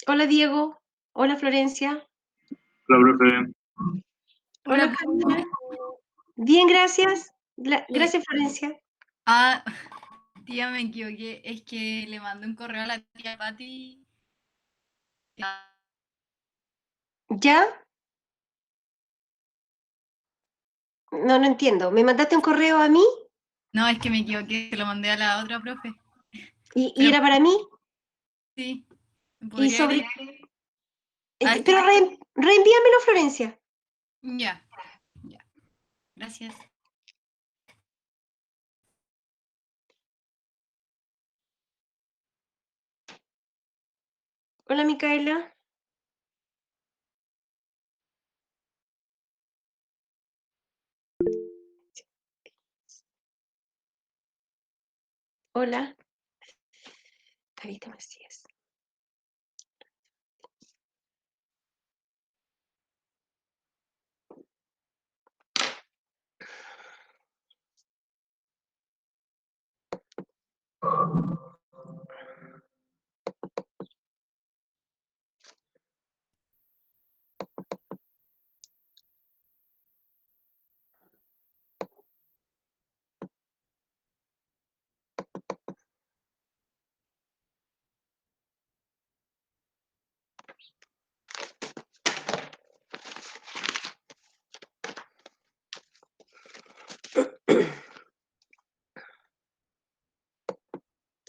Hola Diego, hola Florencia, Hola, profe. hola Hola, Carla. Bien, gracias. profe. Gracias Florencia. Ah, tía, me equivoqué. Es que le mandé un correo a la tía Patti. ¿Ya? No, no entiendo. ¿Me mandaste un correo a mí? No, es que me equivoqué, se lo mandé a la otra profe. ¿Y Pero era para mí? sí, Y podría sobre... ir. Ah, es que- Pero reenvíamelo, Florencia. Ya, ya. Gracias. Hola Micaela. Hola. Carita Macías.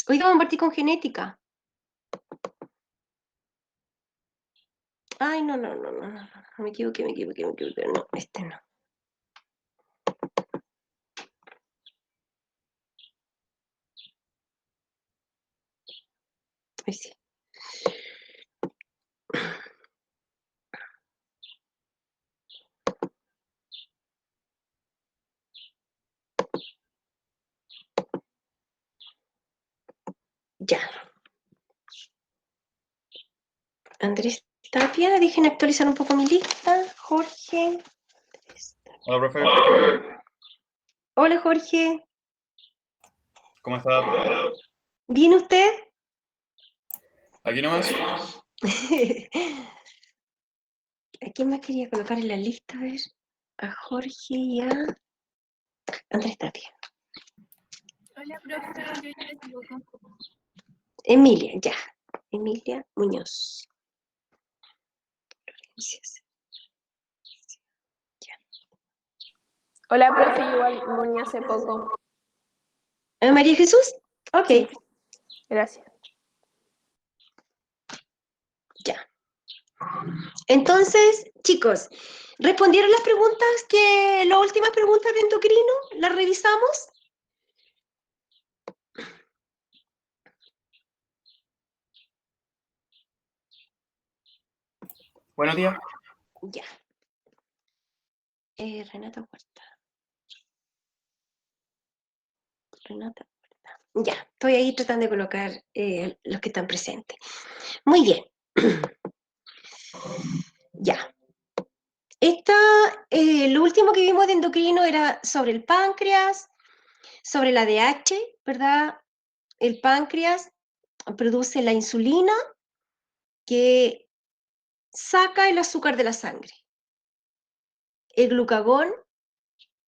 Hoy vamos a partir con genética. Ay, no, no, no, no, no, no. Me equivoqué. No, este no. Ay, sí. Ya. Andrés Tapia, dejen actualizar un poco mi lista. Jorge. Hola, profe. Hola Jorge. ¿Cómo está? ¿Bien usted? Aquí nomás. ¿A quién más quería colocar en la lista? A ver. A Jorge y a Andrés Tapia. Hola, profe, yo ya les digo con... Emilia, ya. Emilia Muñoz. Gracias. Ya. Hola, profe, igual me uní hace poco. María Jesús. Ok. Sí, gracias. Ya. Entonces, chicos, ¿respondieron las preguntas las últimas preguntas de endocrino? ¿Las revisamos? Buenos días. Ya. Renata Huerta. Renata Huerta. Ya, estoy ahí tratando de colocar los que están presentes. Muy bien. Ya. Lo último que vimos de endocrino era sobre el páncreas, sobre la ADH, ¿verdad? El páncreas produce la insulina que saca el azúcar de la sangre. El glucagón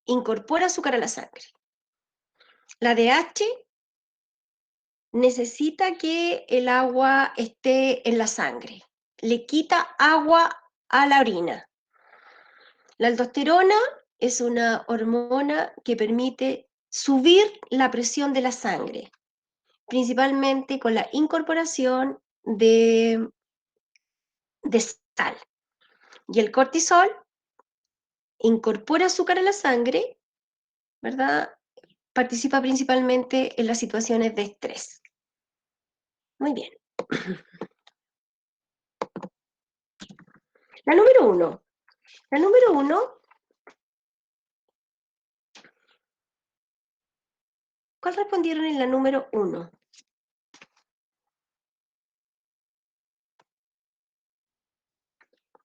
incorpora azúcar a la sangre. La ADH necesita que el agua esté en la sangre. Le quita agua a la orina. La aldosterona es una hormona que permite subir la presión de la sangre, principalmente con la incorporación de sal. Y el cortisol incorpora azúcar a la sangre, ¿verdad? Participa principalmente en las situaciones de estrés. Muy bien. La número uno. La número uno. ¿Cuál respondieron en la número uno?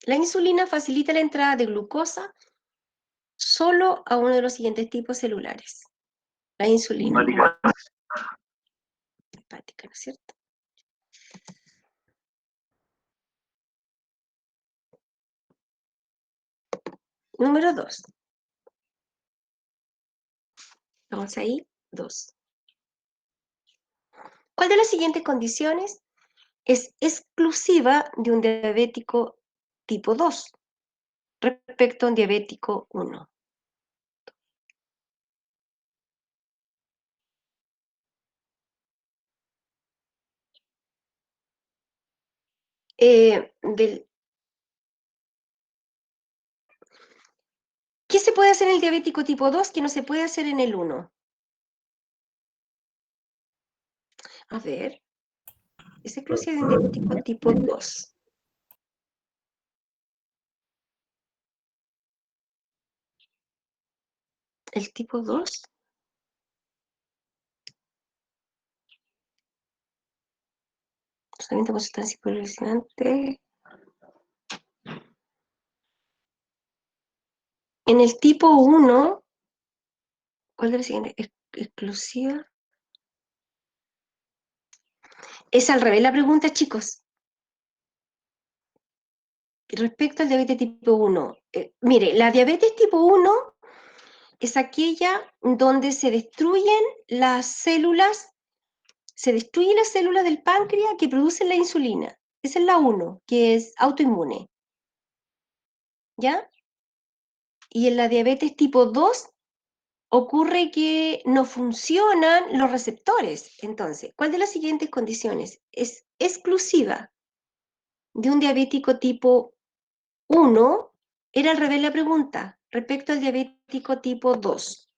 La insulina facilita la entrada de glucosa solo a uno de los siguientes tipos celulares. La insulina. Hepática, ¿no es cierto? Número 2. Vamos ahí, 2. ¿Cuál de las siguientes condiciones es exclusiva de un diabético tipo 2 respecto a un diabético 1? ¿Qué se puede hacer en el diabético tipo 2 que no se puede hacer en el 1? A ver, es exclusiva de un diabético tipo 2. ¿El tipo 2? Tratamiento con sustancia hiperglicemiante. En el tipo 1, ¿cuál de las siguientes? Exclusiva. Es al revés la pregunta, chicos. Respecto al diabetes tipo 1. Mire, la diabetes tipo 1 es aquella donde se destruyen las células del páncreas que producen la insulina. Esa es la 1, que es autoinmune. ¿Ya? Y en la diabetes tipo 2 ocurre que no funcionan los receptores. Entonces, ¿cuál de las siguientes condiciones es exclusiva de un diabético tipo 1? Era al revés la pregunta, respecto al diabético tipo 2.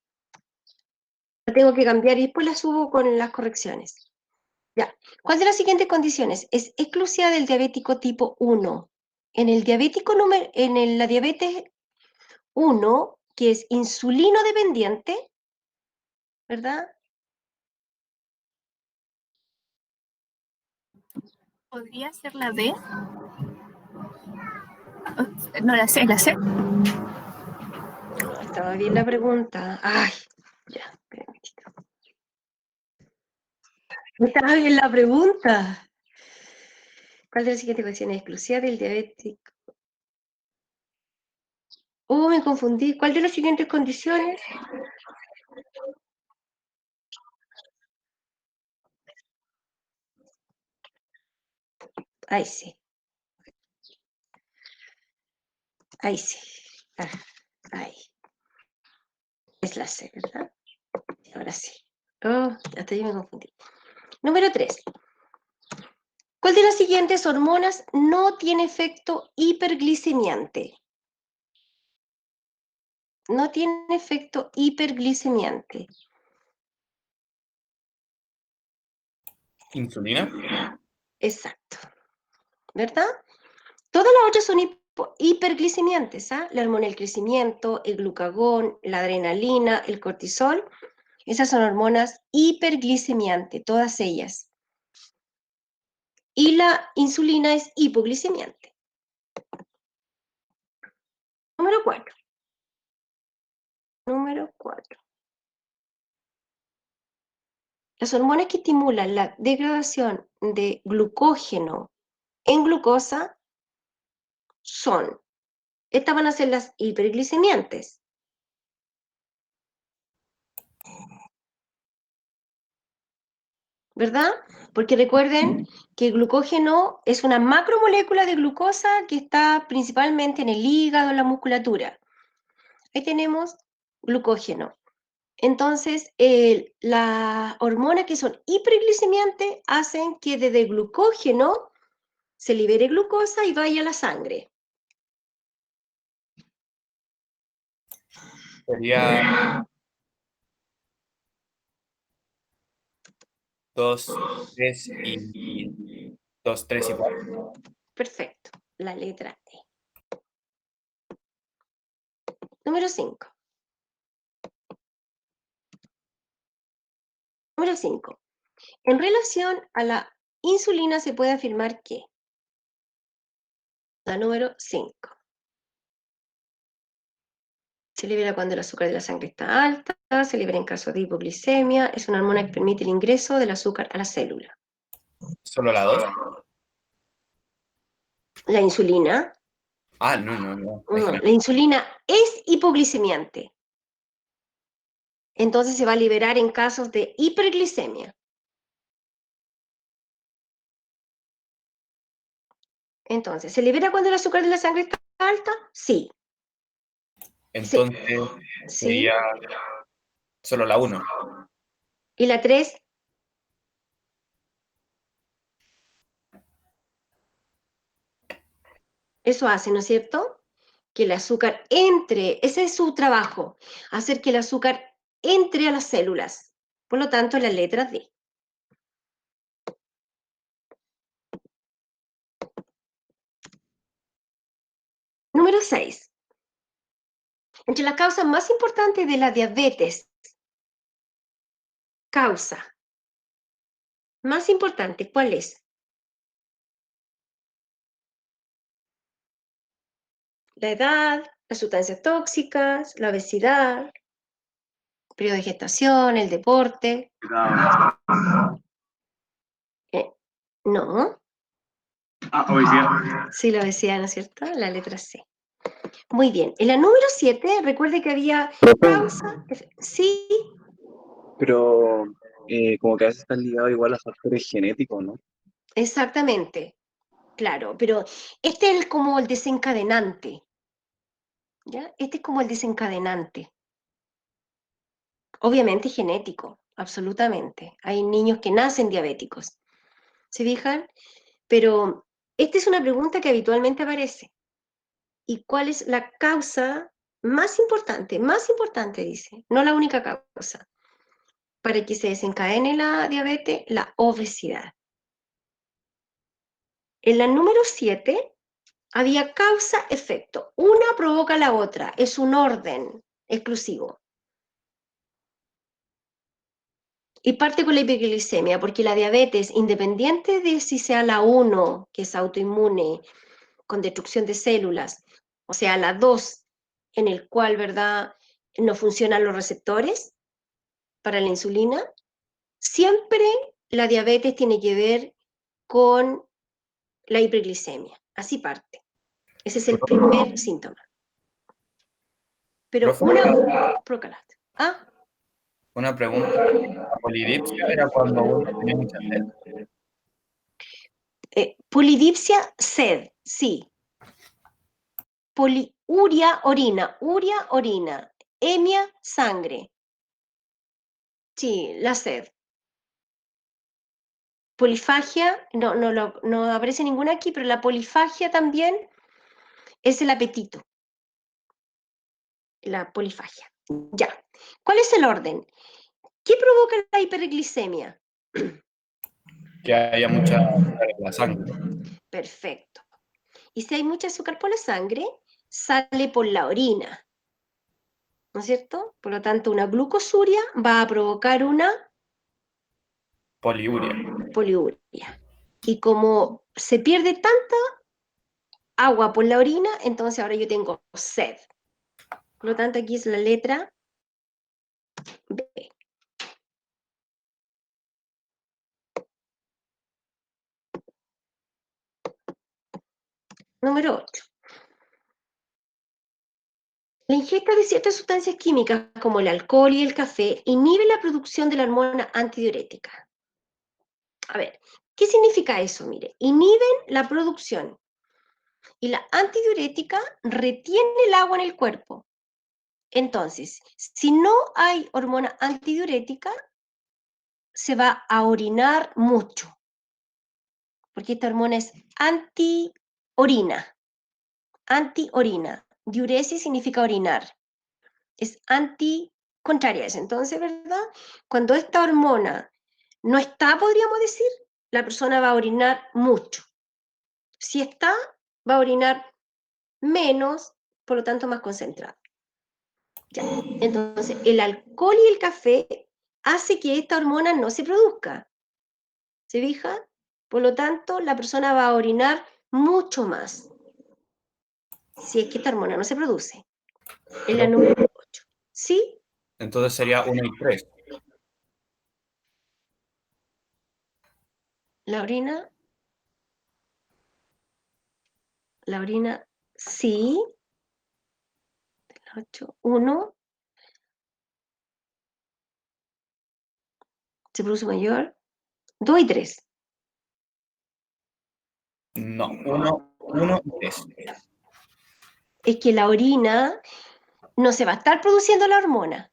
La tengo que cambiar y después la subo con las correcciones. Ya. ¿Cuál de las siguientes condiciones es exclusiva del diabético tipo 1? En la diabetes 1, que es insulino dependiente, ¿verdad? ¿Podría ser la B? No, la C, la C. No, estaba bien la pregunta. Ay, ya, espérame. No estaba bien la pregunta. ¿Cuál de las siguientes condiciones es exclusiva del diabético? Oh, me confundí. ¿Cuál de las siguientes condiciones? Ahí sí. Ahí sí. Ah, ahí. Es la C, ¿verdad? Ahora sí. Oh, hasta yo me confundí. Número 3. ¿Cuál de las siguientes hormonas no tiene efecto hiperglicemiante? No tiene efecto hiperglicemiante. ¿Insulina? Exacto. ¿Verdad? Todas las otras son hiperglicemiantes, ¿ah? La hormona del crecimiento, el glucagón, la adrenalina, el cortisol. Esas son hormonas hiperglicemiantes, todas ellas. Y la insulina es hipoglicemiante. Número 4. Número 4. Las hormonas que estimulan la degradación de glucógeno en glucosa son, estas van a ser las hiperglicemiantes. ¿Verdad? Porque recuerden que el glucógeno es una macromolécula de glucosa que está principalmente en el hígado, en la musculatura. Ahí tenemos glucógeno. Entonces, las hormonas que son hiperglicemiantes hacen que desde glucógeno se libere glucosa y vaya a la sangre. Sería 2, 3 y 2, 3 y 4. Perfecto. La letra E. Número 5. Número 5. En relación a la insulina se puede afirmar que La número 5. Se libera cuando el azúcar de la sangre está alta, se libera en caso de hipoglicemia, es una hormona que permite el ingreso del azúcar a la célula. ¿Solo la 2? La insulina, Ah, no. no, la insulina es hipoglicemiante. Entonces se va a liberar en casos de hiperglicemia. Entonces, ¿se libera cuando el azúcar de la sangre está alta? Sí. Entonces Sí. sería solo la 1. ¿Y la 3? Eso hace, ¿no es cierto? Que el azúcar entre, ese es su trabajo, hacer que el azúcar entre a las células. Por lo tanto, la letra D. Número 6. Entre las causas más importantes de la diabetes, causa más importante, ¿cuál es? La edad, las sustancias tóxicas, la obesidad, el periodo de gestación, el deporte. No. Obesidad. Sí, la obesidad, ¿no es cierto? La letra C. Muy bien. En la número 7, recuerde que había causa. Sí, Pero como que a veces están ligados igual a factores genéticos, ¿no? exactamente. Claro, pero este es como el desencadenante. ¿Ya? Este es como el desencadenante. Obviamente genético, absolutamente. Hay niños que nacen diabéticos. ¿Se fijan? Pero esta es una pregunta que habitualmente aparece. ¿Y cuál es la causa más importante? Más importante, dice, no la única causa. Para que se desencadene la diabetes, la obesidad. En la número 7 había causa-efecto. Una provoca la otra. Es un orden exclusivo. Y parte con la hiperglicemia, porque la diabetes, independiente de si sea la 1, que es autoinmune, con destrucción de células, o sea, la 2, en el cual, ¿verdad?, no funcionan los receptores para la insulina, siempre la diabetes tiene que ver con la hiperglicemia. Así parte. Ese es el primer síntoma. Pero Profe, una procalate. ¿Ah? una pregunta. ¿La polidipsia era cuando uno tenía mucha sed? Polidipsia, sed, sí. Poliuria, orina. Uria, orina. Hemia, sangre. Sí, la sed. Polifagia, no aparece ninguna aquí, pero la polifagia también es el apetito. La polifagia. Ya. ¿Cuál es el orden? ¿Qué provoca la hiperglicemia? Que haya mucha azúcar en la sangre. Perfecto. Y si hay mucho azúcar por la sangre, sale por la orina. ¿No es cierto? Por lo tanto, una glucosuria va a provocar una Poliuria. poliuria. Y como se pierde tanta agua por la orina, entonces ahora yo tengo sed. Por lo tanto, aquí es la letra B. Número 8. La ingesta de ciertas sustancias químicas, como el alcohol y el café, inhibe la producción de la hormona antidiurética. A ver, ¿qué significa eso? Mire, inhiben la producción. Y la antidiurética retiene el agua en el cuerpo. Entonces, si no hay hormona antidiurética, se va a orinar mucho. Porque esta hormona es anti-orina. Anti-orina. Diuresis significa orinar. Es anti-contraria. Entonces, ¿verdad? Cuando esta hormona no está, podríamos decir, la persona va a orinar mucho. Si está, va a orinar menos, por lo tanto más concentrado. Ya. Entonces, el alcohol y el café hace que esta hormona no se produzca. ¿Se fija? Por lo tanto, la persona va a orinar mucho más. si es que esta hormona no se produce. Es la número 8. ¿Sí? Entonces sería 1 y 3. La orina. La orina, sí. 8, 1. Se produce mayor. 2 y 3. No, 1 y 3. Es que la orina no se va a estar produciendo la hormona.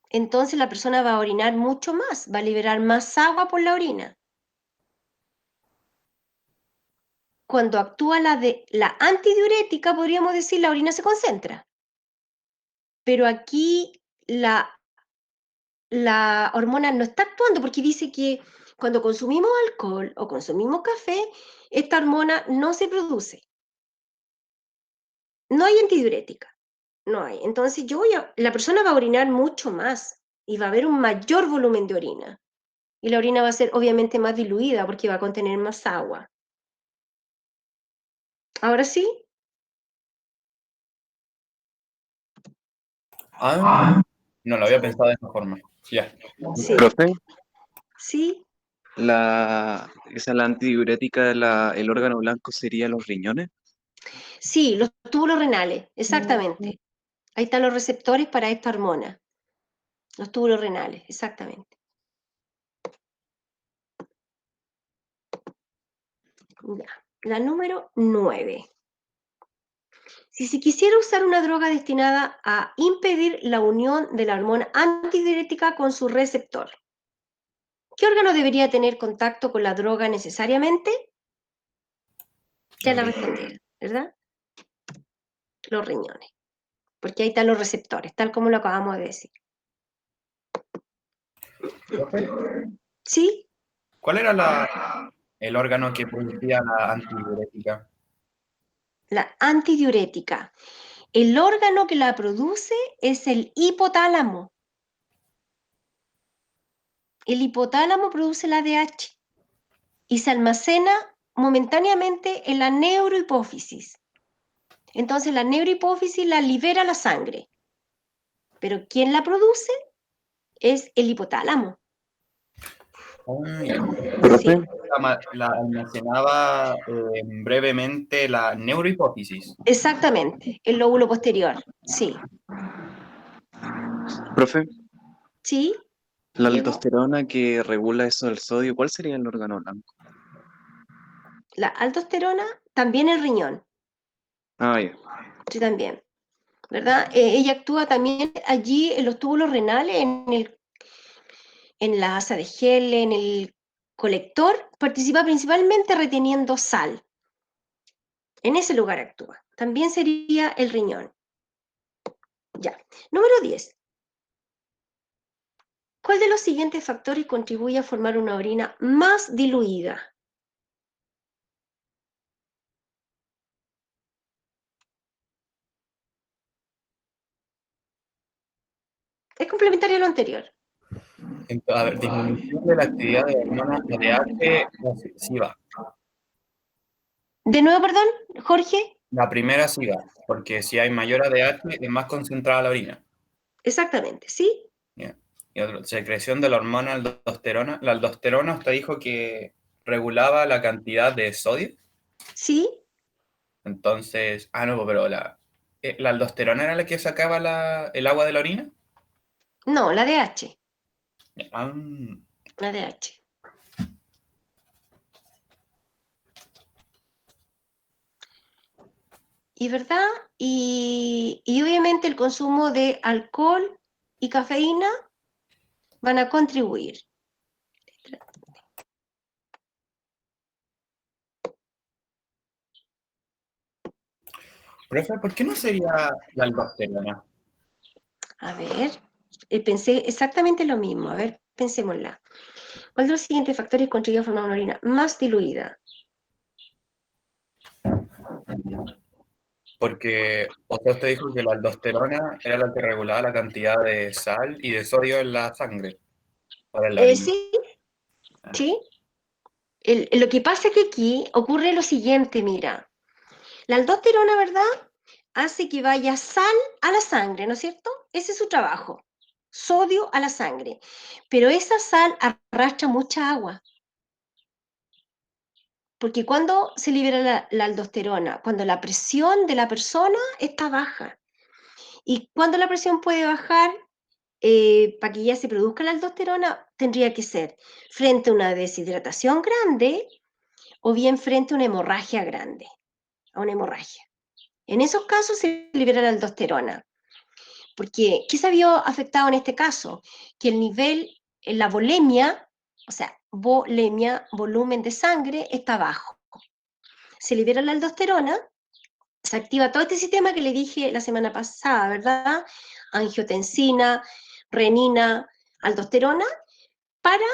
Entonces la persona va a orinar mucho más, va a liberar más agua por la orina. Cuando actúa la antidiurética, podríamos decir, la orina se concentra. Pero aquí la hormona no está actuando porque dice que cuando consumimos alcohol o consumimos café, esta hormona no se produce. No hay antidiurética, no hay. Entonces la persona va a orinar mucho más y va a haber un mayor volumen de orina. Y la orina va a ser obviamente más diluida porque va a contener más agua. ¿Ahora sí? No lo había pensado de esa forma. Ya. Sí. Profe, ¿Sí? la antidiurética, el órgano blanco sería los riñones. Sí, los túbulos renales, exactamente. Ahí están los receptores para esta hormona. Los túbulos renales, exactamente. Ya. La número 9. Si se quisiera usar una droga destinada a impedir la unión de la hormona antidiurética con su receptor, ¿qué órgano debería tener contacto con la droga necesariamente? Ya la respondieron, ¿verdad? Los riñones, porque ahí están los receptores, tal como lo acabamos de decir. Profe, ¿Sí? ¿cuál era el órgano que producía la antidiurética? La antidiurética. El órgano que la produce es el hipotálamo. El hipotálamo produce la ADH y se almacena momentáneamente en la neurohipófisis. Entonces la neurohipófisis la libera la sangre. Pero quien la produce es el hipotálamo. Ya. Profe, Sí, La almacenaba brevemente la neurohipófisis. exactamente, el lóbulo posterior. Sí. profe, ¿Sí? la Diego. aldosterona que regula eso del sodio, ¿cuál sería el órgano blanco? La aldosterona, también el riñón. Ah, ya. Sí, también. ¿Verdad? Ella actúa también allí en los túbulos renales, en la asa de Helle, en el colector, participa principalmente reteniendo sal. En ese lugar actúa. También sería el riñón. Ya. Número 10. ¿Cuál de los siguientes factores contribuye a formar una orina más diluida? Es complementario a lo anterior. A ver, disminución de la actividad de hormona ADH excesiva. De nuevo, perdón, Jorge. La primera sí va, porque si hay mayor ADH es más concentrada la orina. Exactamente, ¿sí? Ya. Y otro, secreción de la hormona aldosterona. La aldosterona usted dijo que regulaba la cantidad de sodio. ¿Sí? Entonces, no, pero la aldosterona era la que sacaba el agua de la orina. No, la DH. Ah, La DH. Y verdad, y obviamente el consumo de alcohol y cafeína van a contribuir. profe, ¿por qué no sería la aldosterona? A ver, pensé exactamente lo mismo. A ver, pensémosla. ¿Cuál de los siguientes factores contribuye a formar una orina más diluida? Porque usted dijo que la aldosterona era la que regulaba la cantidad de sal y de sodio en la sangre, para la orina. Sí, sí. Lo que pasa es que aquí ocurre lo siguiente, mira. La aldosterona, ¿verdad? Hace que vaya sal a la sangre, ¿no es cierto? Ese es su trabajo. Sodio a la sangre. Pero esa sal arrastra mucha agua. Porque cuando se libera la aldosterona, cuando la presión de la persona está baja. Y cuando la presión puede bajar, para que ya se produzca la aldosterona, tendría que ser frente a una deshidratación grande o bien frente a una hemorragia grande, a una hemorragia. En esos casos se libera la aldosterona. Porque, ¿qué se vio afectado en este caso? Que el nivel, en la volemia, o sea, volemia, volumen de sangre, está bajo. Se libera la aldosterona, se activa todo este sistema que le dije la semana pasada, ¿verdad? Angiotensina, renina, aldosterona, para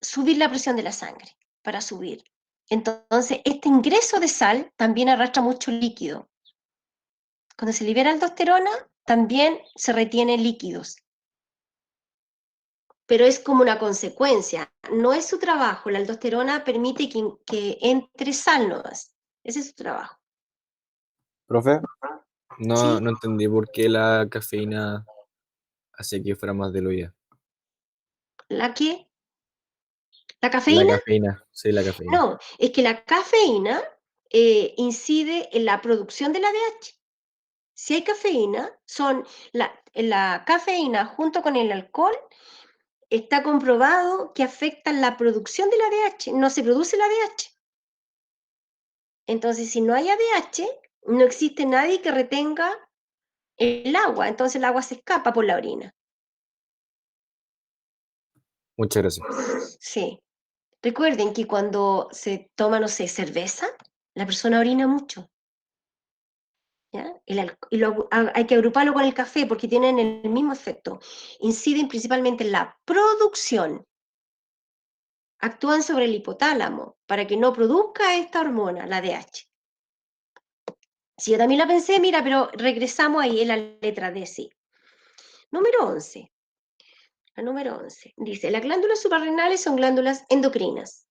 subir la presión de la sangre, para subir. Entonces, este ingreso de sal también arrastra mucho líquido. Cuando se libera aldosterona, también se retienen líquidos. Pero es como una consecuencia, no es su trabajo. La aldosterona permite que entre sal nomás. Ese es su trabajo. Profe, no, ¿Sí? no entendí por qué la cafeína hacía que fuera más diluida. ¿La qué? ¿La La cafeína? cafeína, sí, la cafeína. No, es que la cafeína incide en la producción del ADH. Si hay cafeína, la cafeína junto con el alcohol está comprobado que afectan la producción del ADH. No se produce el ADH. Entonces, si no hay ADH, no existe nadie que retenga el agua, entonces el agua se escapa por la orina. Muchas gracias. Sí. Recuerden que cuando se toma, no sé, cerveza, la persona orina mucho. ¿Ya? Hay que agruparlo con el café porque tienen el mismo efecto. Inciden principalmente en la producción. Actúan sobre el hipotálamo para que no produzca esta hormona, la DH. Sí, yo también la pensé, mira, pero regresamos ahí en la letra D, sí. Número 11. La número 11 dice, las glándulas suprarrenales son glándulas endocrinas,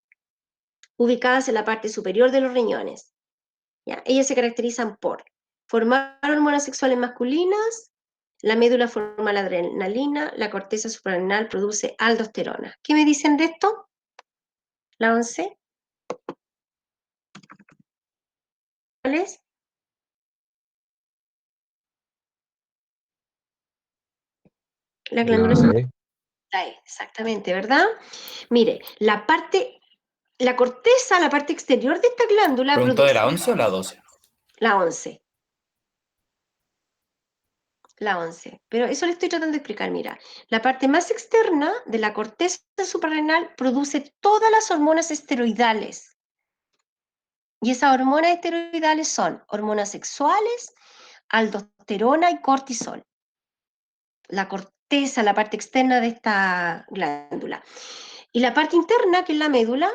ubicadas en la parte superior de los riñones. ¿Ya? Ellas se caracterizan por formar hormonas sexuales masculinas, la médula forma la adrenalina, la corteza suprarrenal produce aldosterona. ¿Qué me dicen de esto? La 11. ¿Cuál es? La glándula suprarrenal. Exactamente, ¿verdad? Mire, la corteza, la parte exterior de esta glándula ¿Pregunta produce de la 11 o la 12? la 11. La 11. Pero eso le estoy tratando de explicar. Mira, la parte más externa de la corteza suprarrenal produce todas las hormonas esteroidales. Y esas hormonas esteroidales son hormonas sexuales, aldosterona y cortisol. La corteza, la parte externa de esta glándula. Y la parte interna, que es la médula,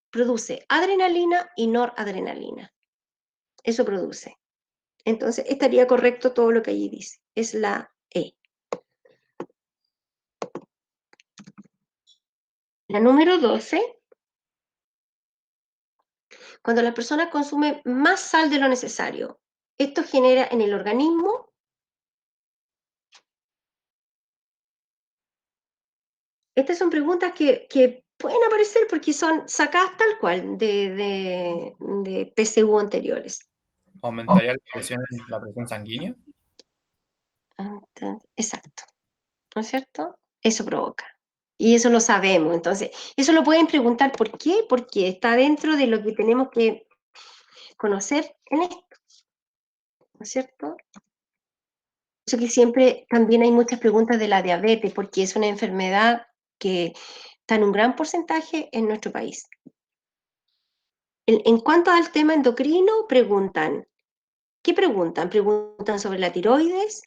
produce adrenalina y noradrenalina. Eso produce. Entonces, estaría correcto todo lo que allí dice. Es la E. La número 12, cuando la persona consume más sal de lo necesario, esto genera en el organismo estas son preguntas que pueden aparecer porque son sacadas tal cual de PSU anteriores. ¿Aumentaría la presión sanguínea? Exacto, ¿no es cierto? Eso provoca. Y eso lo sabemos. Entonces, eso lo pueden preguntar ¿por qué? Porque está dentro de lo que tenemos que conocer en esto, ¿no es cierto? Eso que siempre también hay muchas preguntas de la diabetes, porque es una enfermedad que está en un gran porcentaje en nuestro país. En cuanto al tema endocrino, preguntan, ¿qué preguntan? Preguntan sobre la tiroides,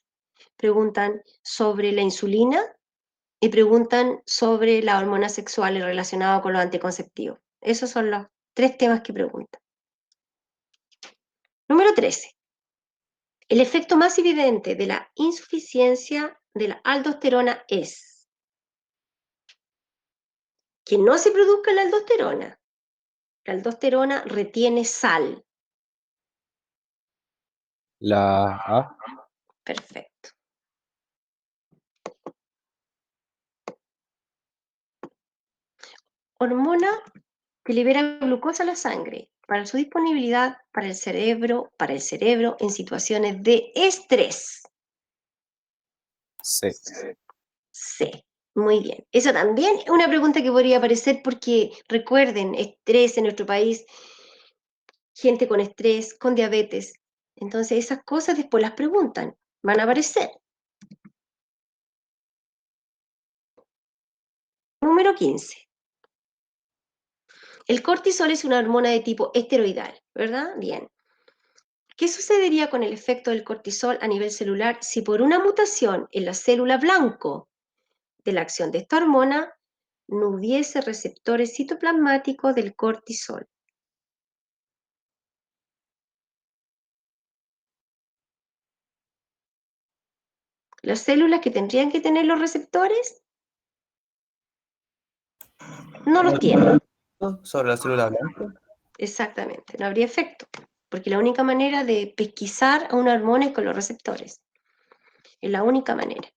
preguntan sobre la insulina y preguntan sobre las hormonas sexuales relacionadas con los anticonceptivos. Esos son los 3 temas que preguntan. Número 13. El efecto más evidente de la insuficiencia de la aldosterona es que no se produzca la aldosterona. La aldosterona retiene sal. La A. Perfecto. Hormona que libera glucosa a la sangre para su disponibilidad para el cerebro en situaciones de estrés. C. C. Muy bien. Eso también es una pregunta que podría aparecer porque recuerden, estrés en nuestro país, gente con estrés, con diabetes. Entonces esas cosas después las preguntan, van a aparecer. Número 15. El cortisol es una hormona de tipo esteroidal, ¿verdad? Bien. ¿Qué sucedería con el efecto del cortisol a nivel celular si por una mutación en la célula blanco de la acción de esta hormona no hubiese receptores citoplasmáticos del cortisol? Las células que tendrían que tener los receptores no los tienen. Sobre la célula blanca. Exactamente, no habría efecto, porque la única manera de pesquisar a una hormona es con los receptores. Es la única manera.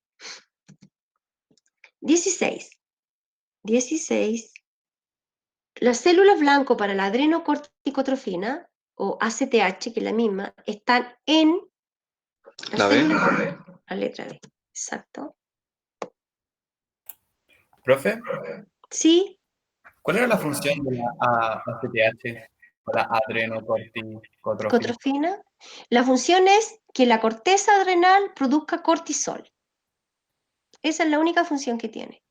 16. Las células blanco para la adrenocorticotrofina, o ACTH, que es la misma, están en ¿La B? la letra B. Exacto. Profe, Sí, ¿cuál era la función de la ACTH o la adrenocorticotrofina? cotrofina. La función es que la corteza adrenal produzca cortisol. Esa es la única función que tiene.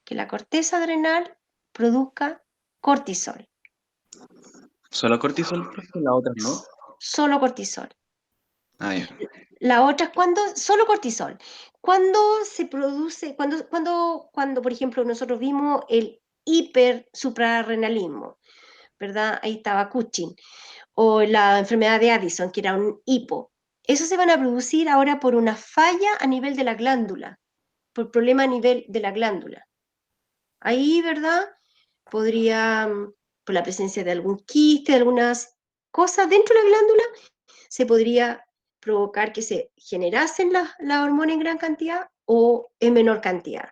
Que la corteza adrenal produzca cortisol. ¿Solo cortisol, profe? ¿La otra no? Solo cortisol. Ah, ya. La otra es cuando, solo cortisol. Cuando se produce, cuando, por ejemplo, nosotros vimos el hipersuprarrenalismo, ¿verdad? Ahí estaba Cushing. O la enfermedad de Addison, que era un hipo. Esos se van a producir ahora por una falla a nivel de la glándula, por problema a nivel de la glándula. Ahí, ¿verdad? Podría, por la presencia de algún quiste, de algunas cosas dentro de la glándula, se podría provocar que se generasen la hormona en gran cantidad o en menor cantidad.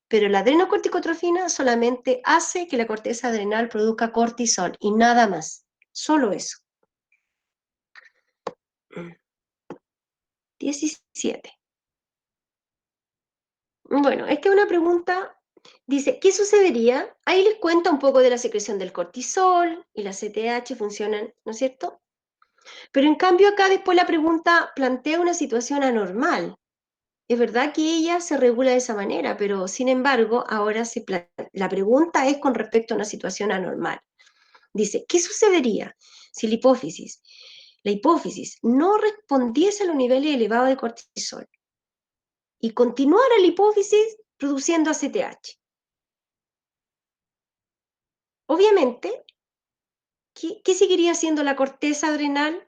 Pero la adrenocorticotrofina solamente hace que la corteza adrenal produzca cortisol y nada más. Solo eso. 17. Bueno, esta es una pregunta, dice, ¿qué sucedería? Ahí les cuento un poco de la secreción del cortisol y la CTH funcionan, ¿no es cierto? Pero en cambio acá después la pregunta plantea una situación anormal. Es verdad que ella se regula de esa manera, pero sin embargo ahora la pregunta es con respecto a una situación anormal. Dice, ¿qué sucedería si la hipófisis no respondiese a los niveles elevados de cortisol y continuara la hipófisis produciendo ACTH? Obviamente, ¿qué seguiría haciendo la corteza adrenal?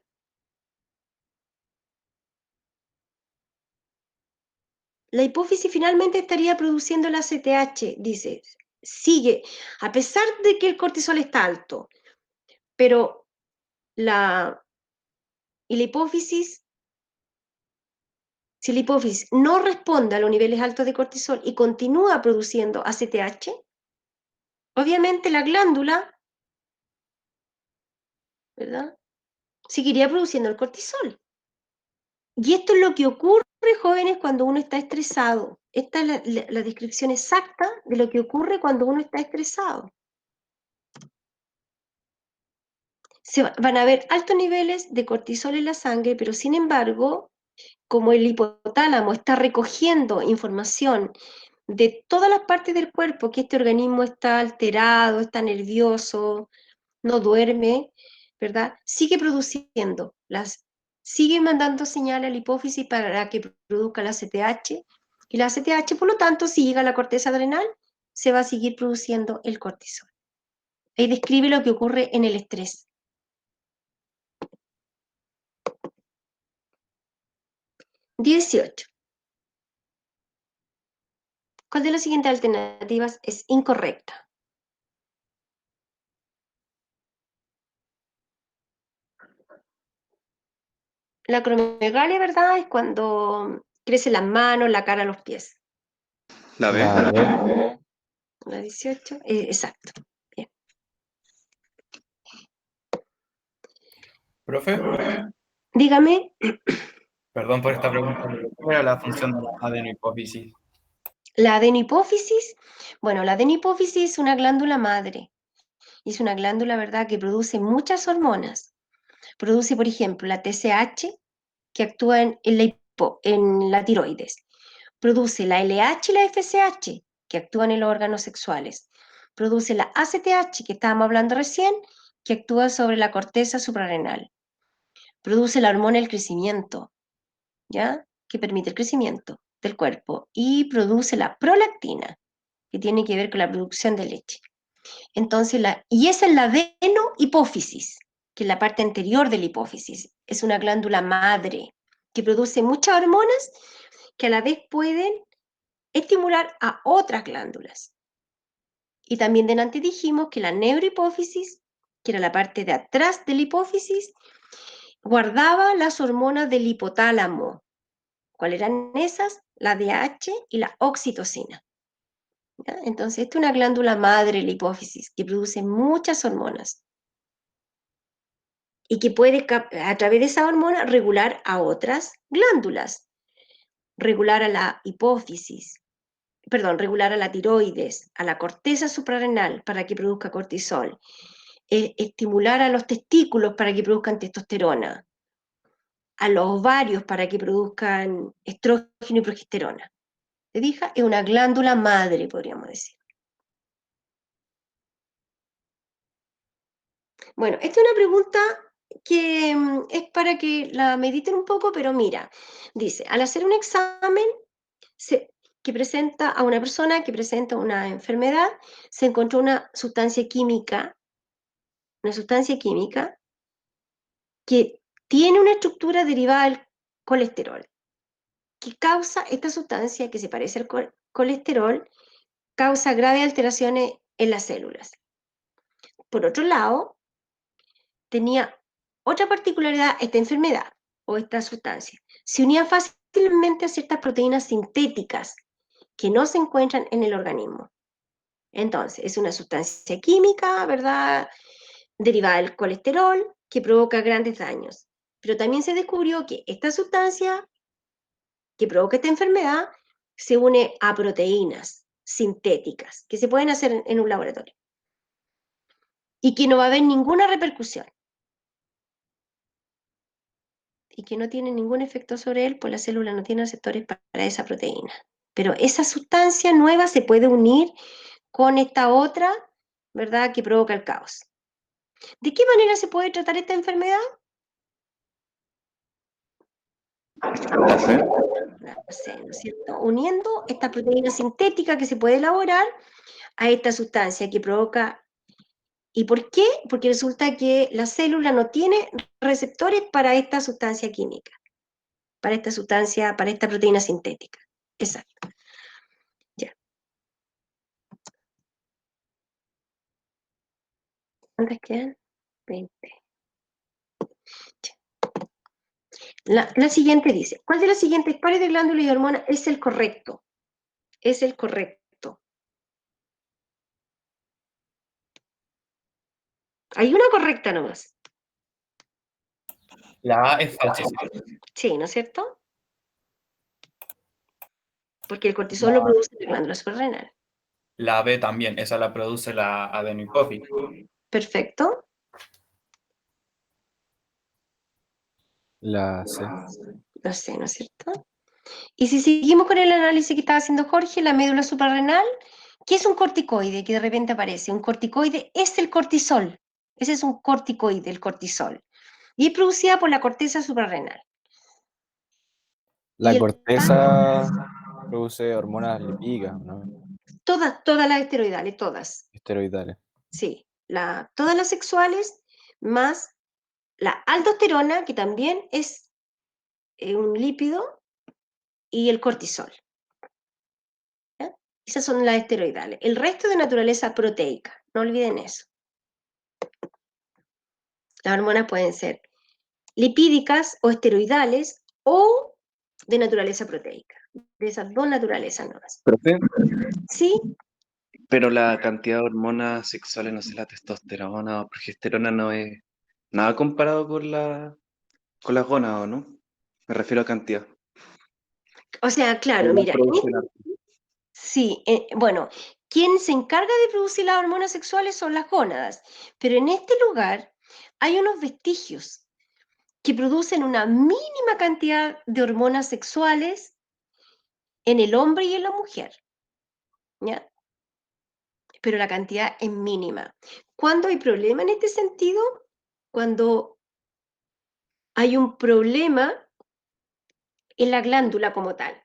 La hipófisis finalmente estaría produciendo la ACTH, dice, sigue, a pesar de que el cortisol está alto, pero la hipófisis, si la hipófisis no responde a los niveles altos de cortisol y continúa produciendo ACTH, obviamente la glándula, ¿verdad?, seguiría produciendo el cortisol. Y esto es lo que ocurre, jóvenes, cuando uno está estresado. Esta es la descripción exacta de lo que ocurre cuando uno está estresado. Van a haber altos niveles de cortisol en la sangre, pero sin embargo, como el hipotálamo está recogiendo información de todas las partes del cuerpo, que este organismo está alterado, está nervioso, no duerme, ¿verdad? Sigue produciendo, sigue mandando señales a la hipófisis para que produzca la ACTH, y la ACTH, por lo tanto, si llega a la corteza adrenal, se va a seguir produciendo el cortisol. Ahí describe lo que ocurre en el estrés. 18. ¿Cuál de las siguientes alternativas es incorrecta? La acromegalia, ¿verdad? Es cuando crecen las manos, la cara, los pies. La B. La B. La 18, exacto. Bien. Profe, Dígame, perdón por esta pregunta, pero ¿cuál era la función de la adenohipófisis? la adenopófisis. Bueno, la adenopófisis es una glándula madre. Y es una glándula, ¿verdad?, que produce muchas hormonas. Produce, por ejemplo, la TSH, que actúa en la tiroides. Produce la LH y la FSH, que actúan en los órganos sexuales. Produce la ACTH, que estábamos hablando recién, que actúa sobre la corteza suprarrenal. Produce la hormona del crecimiento, ¿ya?, que permite el crecimiento del cuerpo. Y produce la prolactina, que tiene que ver con la producción de leche. Entonces, y esa es la adenohipófisis, que es la parte anterior de la hipófisis. Es una glándula madre que produce muchas hormonas que a la vez pueden estimular a otras glándulas. Y también delante dijimos que la neurohipófisis, que era la parte de atrás de la hipófisis, guardaba las hormonas del hipotálamo. ¿Cuáles eran esas? La DH y la oxitocina. ¿Ya? Entonces, esta es una glándula madre, la hipófisis, que produce muchas hormonas y que puede, a través de esa hormona, regular a otras glándulas, regular a la hipófisis, perdón, regular a la tiroides, a la corteza suprarrenal para que produzca cortisol, estimular a los testículos para que produzcan testosterona, a los ovarios para que produzcan estrógeno y progesterona. ¿Te fijas? Es una glándula madre, podríamos decir. Bueno, esta es una pregunta que es para que la mediten un poco, pero mira, dice, al hacer un examen que presenta a una persona que presenta una enfermedad, se encontró una sustancia química que tiene una estructura derivada del colesterol, que causa esta sustancia que se parece al colesterol, causa graves alteraciones en las células. Por otro lado, tenía otra particularidad esta enfermedad o esta sustancia. Se unía fácilmente a ciertas proteínas sintéticas que no se encuentran en el organismo. Entonces, es una sustancia química, ¿verdad?, derivada del colesterol que provoca grandes daños. Pero también se descubrió que esta sustancia que provoca esta enfermedad se une a proteínas sintéticas que se pueden hacer en un laboratorio y que no va a haber ninguna repercusión y que no tiene ningún efecto sobre él, pues la célula no tiene receptores para esa proteína. Pero esa sustancia nueva se puede unir con esta otra, ¿verdad?, que provoca el caos. ¿De qué manera se puede tratar esta enfermedad? La C. La C, ¿no es cierto? Uniendo esta proteína sintética que se puede elaborar a esta sustancia que provoca. ¿Y por qué? Porque resulta que la célula no tiene receptores para esta sustancia química, para esta proteína sintética. Exacto. Ya. ¿Cuántas quedan? 20. La siguiente dice, ¿cuál de los siguientes pares de glándulas y hormonas es el correcto? Es el correcto. Hay una correcta nomás. La A es falsísima. Sí, ¿no es cierto? Porque el cortisol lo produce la glándula suprarrenal. La B también, esa la produce la adenohipófisis. Perfecto. La C. No sé, ¿no es cierto? Y si seguimos con el análisis que estaba haciendo Jorge, la médula suprarrenal, ¿qué es un corticoide que de repente aparece? Un corticoide es el cortisol. Ese es un corticoide, el cortisol. Y es producida por la corteza suprarrenal. La Y corteza produce hormonas lipídicas, ¿no? todas las esteroidales, todas. Esteroidales. Sí, todas las sexuales, más la aldosterona, que también es un lípido, y el cortisol. ¿Ya? Esas son las esteroidales. El resto de naturaleza proteica, no olviden eso. Las hormonas pueden ser lipídicas o esteroidales o de naturaleza proteica. De esas dos naturalezas nomás. Profe, ¿Sí? pero la cantidad de hormonas sexuales, no sé, la testosterona o progesterona no es nada comparado con las gónadas, ¿no? Me refiero a cantidad. O sea, claro, Igual mira, producen harto. sí, bueno, quien se encarga de producir las hormonas sexuales son las gónadas, pero en este lugar hay unos vestigios que producen una mínima cantidad de hormonas sexuales en el hombre y en la mujer, ¿ya? Pero la cantidad es mínima. ¿Cuándo hay problema en este sentido? Cuando hay un problema en la glándula como tal.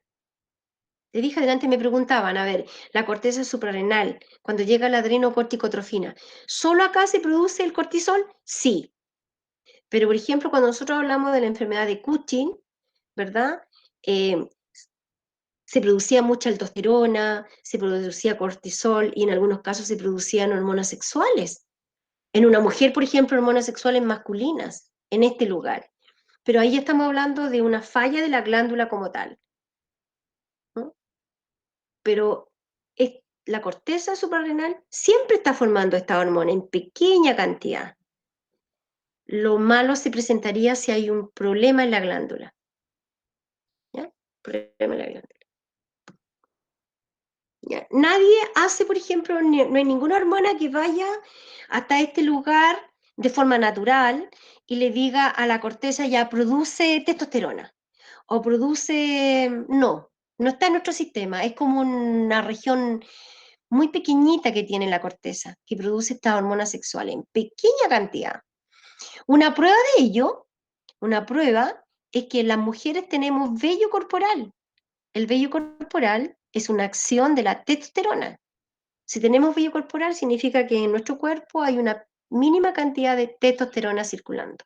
Te dije adelante, me preguntaban, a ver, la corteza suprarrenal, cuando llega la adrenocorticotrofina, ¿solo acá se produce el cortisol? Sí. Pero, por ejemplo, cuando nosotros hablamos de la enfermedad de Cushing, ¿verdad? Se producía mucha aldosterona, se producía cortisol y en algunos casos se producían hormonas sexuales. En una mujer, por ejemplo, hormonas sexuales masculinas, en este lugar. Pero ahí estamos hablando de una falla de la glándula como tal, ¿no? Pero la corteza suprarrenal siempre está formando esta hormona en pequeña cantidad. Lo malo se presentaría si hay un problema en la glándula. ¿Ya? Problema en la glándula. ¿Ya? Nadie hace, por ejemplo, no hay ninguna hormona que vaya hasta este lugar de forma natural y le diga a la corteza ya produce testosterona o produce, no está en nuestro sistema, es como una región muy pequeñita que tiene la corteza, que produce estas hormonas sexuales en pequeña cantidad. Una prueba de ello, una prueba, es que las mujeres tenemos vello corporal. El vello corporal es una acción de la testosterona. Si tenemos vello corporal, significa que en nuestro cuerpo hay una mínima cantidad de testosterona circulando.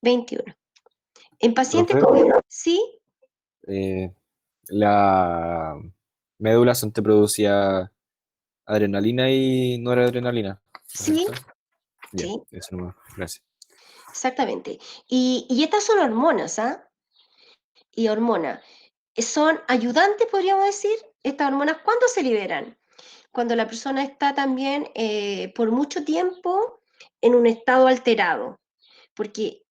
21. En pacientes Profe, con... ¿Sí? La médula son te producía adrenalina y noradrenalina, Sí, ¿correcto? Bien, sí, eso nomás, gracias. exactamente. Y estas son hormonas, ¿ah? Y hormonas. Son ayudantes, podríamos decir, estas hormonas, ¿cuándo se liberan? Cuando la persona está también por mucho tiempo en un estado alterado, porque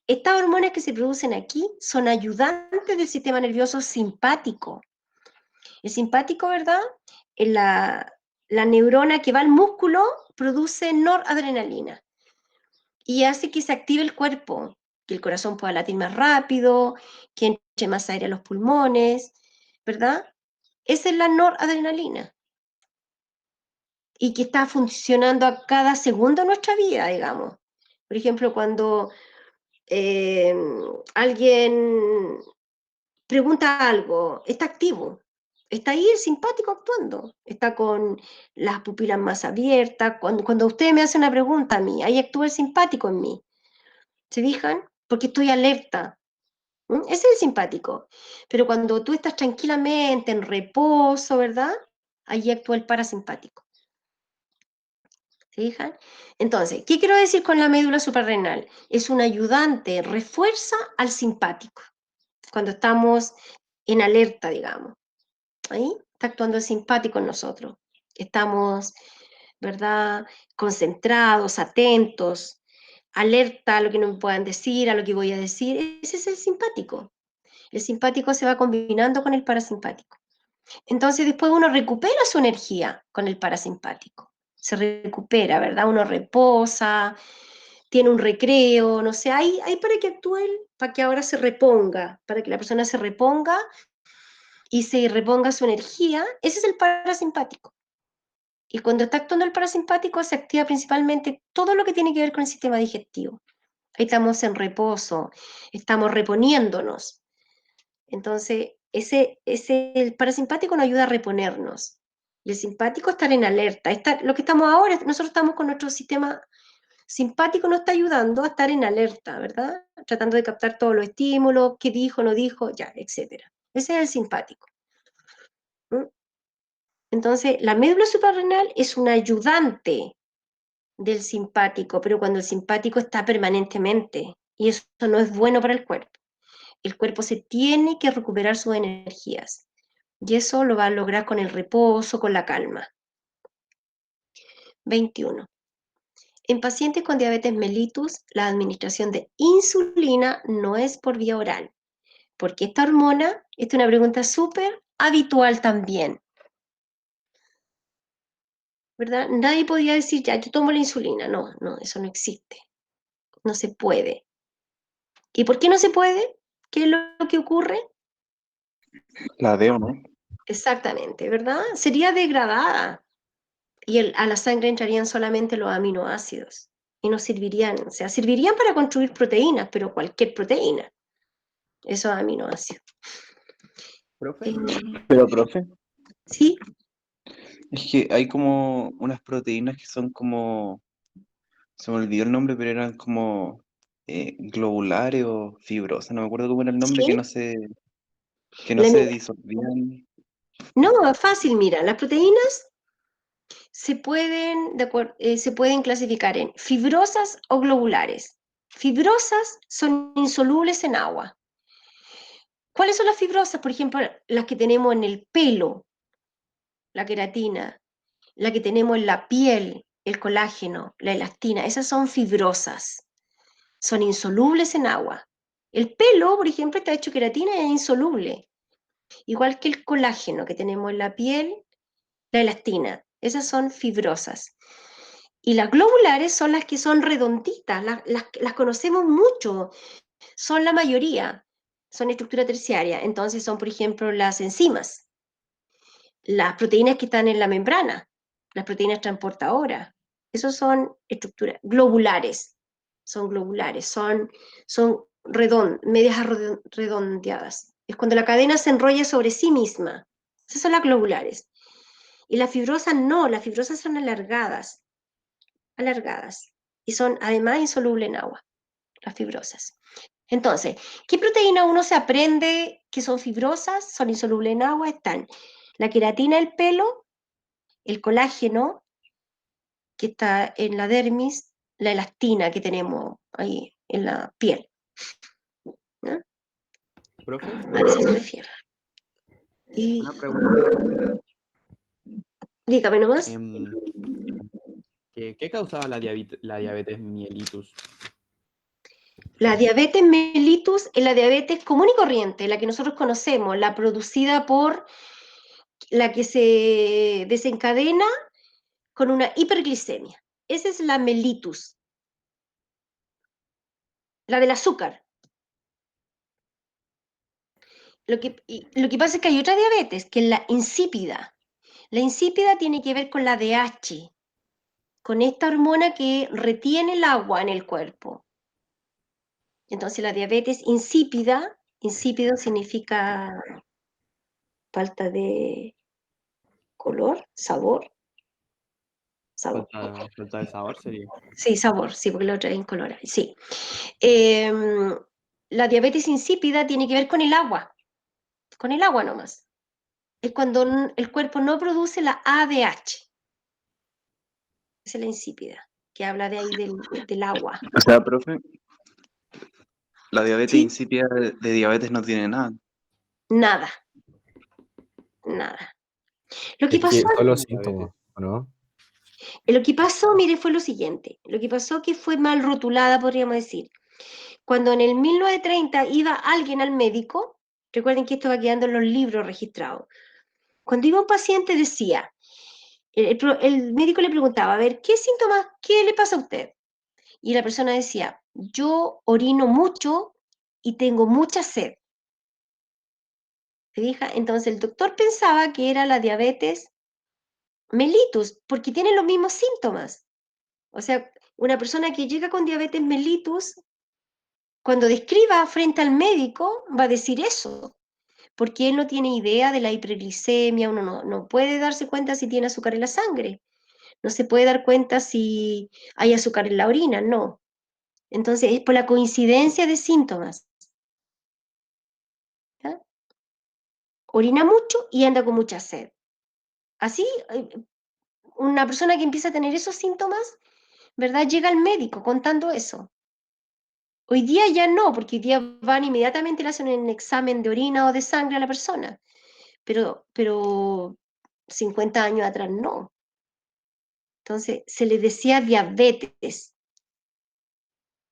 estas hormonas que se producen aquí son ayudantes del sistema nervioso simpático. El simpático, ¿verdad? La neurona que va al músculo produce noradrenalina y hace que se active el cuerpo, que el corazón pueda latir más rápido, que entre más aire a los pulmones, ¿verdad? Esa es la noradrenalina y que está funcionando a cada segundo de nuestra vida, digamos. Por ejemplo, cuando alguien pregunta algo, está activo, está ahí el simpático actuando, está con las pupilas más abiertas. Cuando usted me hace una pregunta a mí, ahí actúa el simpático en mí. ¿Se fijan? Porque estoy alerta. Ese es el simpático. Pero cuando tú estás tranquilamente, en reposo, ¿verdad? Allí actúa el parasimpático. ¿Se fijan? Entonces, ¿qué quiero decir con la médula suprarrenal? Es un ayudante, refuerza al simpático. Cuando estamos en alerta, digamos. Ahí está actuando el simpático en nosotros. Estamos, ¿verdad? Concentrados, atentos, alerta a lo que no me puedan decir, a lo que voy a decir. Ese es el simpático. El simpático se va combinando con el parasimpático. Entonces después uno recupera su energía con el parasimpático. Se recupera, ¿verdad? Uno reposa, tiene un recreo, no sé, hay para que actúe, para que ahora se reponga, para que la persona se reponga y se reponga su energía. Ese es el parasimpático. Y cuando está actuando el parasimpático se activa principalmente todo lo que tiene que ver con el sistema digestivo. Ahí estamos en reposo, estamos reponiéndonos. Entonces, el parasimpático nos ayuda a reponernos. Y el simpático estar en alerta. Lo que estamos ahora, nosotros estamos con nuestro sistema simpático, nos está ayudando a estar en alerta, ¿verdad? Tratando de captar todos los estímulos, qué dijo, no dijo, ya, etc. Ese es el simpático. ¿Mm? Entonces, la médula suprarrenal es un ayudante, del simpático, pero cuando el simpático está permanentemente, y eso no es bueno para el cuerpo. El cuerpo se tiene que recuperar sus energías, y eso lo va a lograr con el reposo, con la calma. 21. En pacientes con diabetes mellitus, la administración de insulina no es por vía oral, porque esta hormona, esta es una pregunta súper habitual también, ¿verdad? Nadie podía decir, ya, yo tomo la insulina. No, no, eso no existe. No se puede. ¿Y por qué no se puede? ¿Qué es lo que ocurre? La DEO, ¿no? Exactamente, ¿verdad? Sería degradada y a la sangre entrarían solamente los aminoácidos y no servirían, o sea, servirían para construir proteínas, pero cualquier proteína, esos aminoácidos. Profe, Pero, profe, Sí, es que hay como unas proteínas que son como, se me olvidó el nombre, pero eran como globulares o fibrosas, no me acuerdo cómo era el nombre, sí. que no La- se disolvían. No, es fácil, mira, las proteínas se pueden clasificar en fibrosas o globulares. Fibrosas son insolubles en agua. ¿Cuáles son las fibrosas? Por ejemplo, las que tenemos en el pelo, la queratina, la que tenemos en la piel, el colágeno, la elastina, esas son fibrosas, son insolubles en agua. El pelo, por ejemplo, está hecho de queratina y es insoluble, igual que el colágeno que tenemos en la piel, la elastina, esas son fibrosas. Y las globulares son las que son redonditas, las conocemos mucho, son la mayoría, son estructura terciaria, entonces son, por ejemplo, las enzimas, las proteínas que están en la membrana, las proteínas transportadoras, esos son estructuras globulares, son medias redondeadas. Es cuando la cadena se enrolla sobre sí misma. Esas son las globulares. Y las fibrosas no, las fibrosas son alargadas, y son además insolubles en agua, las fibrosas. Entonces, ¿qué proteína uno se aprende que son fibrosas, son insolubles en agua? Están la queratina del pelo, el colágeno, que está en la dermis, la elastina que tenemos ahí en la piel, ¿no? profe, A eso se refiere. Y una pregunta. dígame nomás. ¿Qué causaba la diabetes mellitus? La diabetes mellitus es la diabetes común y corriente, la que nosotros conocemos, la producida por la que se desencadena con una hiperglicemia. Esa es la mellitus, la del azúcar. Lo que pasa es que hay otra diabetes, que es la insípida. La insípida tiene que ver con la DH, con esta hormona que retiene el agua en el cuerpo. Entonces la diabetes insípida, insípido significa falta de color, sabor. Falta de sabor sería. Sí, sabor, sí, porque la otra es incolora, sí. La diabetes insípida tiene que ver con el agua nomás. Es cuando el cuerpo no produce la ADH. Esa es la insípida, que habla de ahí del agua. O sea, profe, la diabetes Sí, insípida de diabetes no tiene nada. nada, nada. Lo que Es que pasó, son los Diabetes. síntomas, ¿o no? mire, fue lo siguiente. Lo que pasó que fue mal rotulada, podríamos decir. Cuando en el 1930 iba alguien al médico, recuerden que esto va quedando en los libros registrados. Cuando iba un paciente decía, el médico le preguntaba, a ver, ¿qué síntomas, qué le pasa a usted? Y la persona decía, yo orino mucho y tengo mucha sed. ¿Se fija? Entonces el doctor pensaba que era la diabetes mellitus, porque tiene los mismos síntomas. O sea, una persona que llega con diabetes mellitus, cuando describa frente al médico, va a decir eso, porque él no tiene idea de la hiperglicemia, uno no puede darse cuenta si tiene azúcar en la sangre, no se puede dar cuenta si hay azúcar en la orina, no. Entonces es por la coincidencia de síntomas. ¿Ya? Orina mucho y anda con mucha sed. Así, una persona que empieza a tener esos síntomas ¿verdad? Llega al médico contando eso. Hoy día ya no, porque hoy día van inmediatamente y le hacen un examen de orina o de sangre a la persona. Pero 50 años atrás no. Entonces, se le decía diabetes.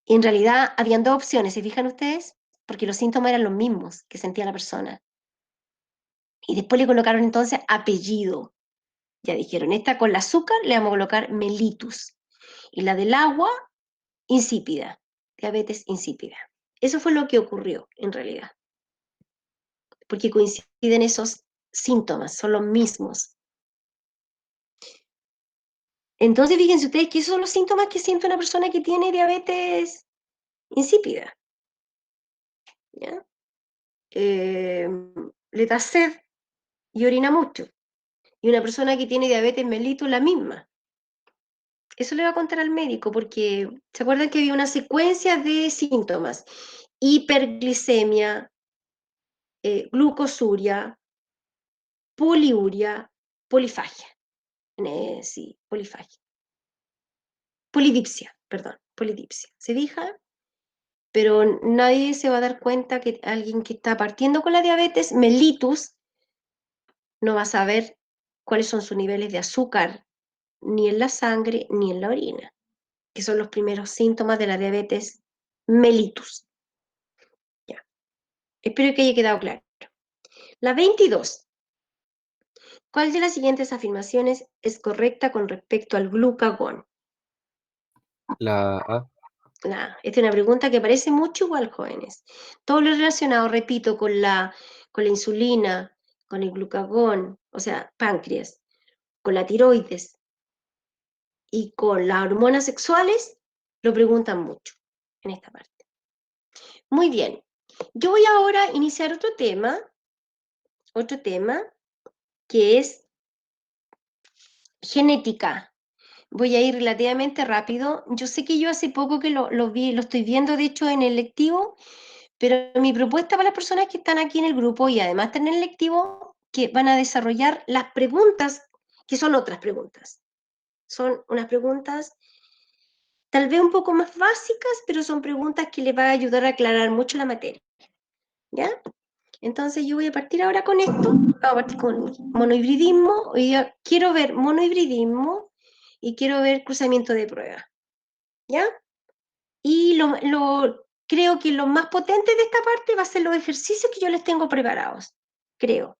Y en realidad habían dos opciones, ¿se fijan ustedes? Porque los síntomas eran los mismos que sentía la persona. Y después le colocaron entonces apellido. Ya dijeron, esta con el azúcar le vamos a colocar mellitus. Y la del agua, insípida. Diabetes insípida. Eso fue lo que ocurrió en realidad. Porque coinciden esos síntomas, son los mismos. Entonces, fíjense ustedes que esos son los síntomas que siente una persona que tiene diabetes insípida. ¿Ya? Le da sed y orina mucho. Y una persona que tiene diabetes mellitus, la misma. Eso le va a contar al médico, porque ¿se acuerdan que había una secuencia de síntomas? Hiperglicemia, glucosuria, poliuria, polifagia. Sí, polifagia. Polidipsia, perdón, polidipsia. ¿Se fija? Pero nadie se va a dar cuenta que alguien que está partiendo con la diabetes mellitus no va a saber cuáles son sus niveles de azúcar, ni en la sangre, ni en la orina, que son los primeros síntomas de la diabetes mellitus. Ya. Espero que haya quedado claro. La 22. ¿Cuál de las siguientes afirmaciones es correcta con respecto al glucagón? La A. Esta es una pregunta que parece mucho igual, jóvenes. Todo lo relacionado, repito, con la insulina, con el glucagón, o sea, páncreas, con la tiroides y con las hormonas sexuales, lo preguntan mucho en esta parte. Muy bien. Yo voy ahora a iniciar otro tema que es genética. Voy a ir relativamente rápido. Yo sé que yo hace poco que lo estoy viendo, de hecho, en el lectivo, pero mi propuesta para las personas que están aquí en el grupo y además están en el lectivo, que van a desarrollar las preguntas, que son otras preguntas. Son unas preguntas tal vez un poco más básicas, pero son preguntas que les va a ayudar a aclarar mucho la materia. ¿Ya? Entonces yo voy a partir ahora con esto. Vamos a partir con monohibridismo. Hoy día quiero ver monohibridismo y quiero ver cruzamiento de prueba. ¿Ya? Y creo que lo más potente de esta parte va a ser los ejercicios que yo les tengo preparados. Creo.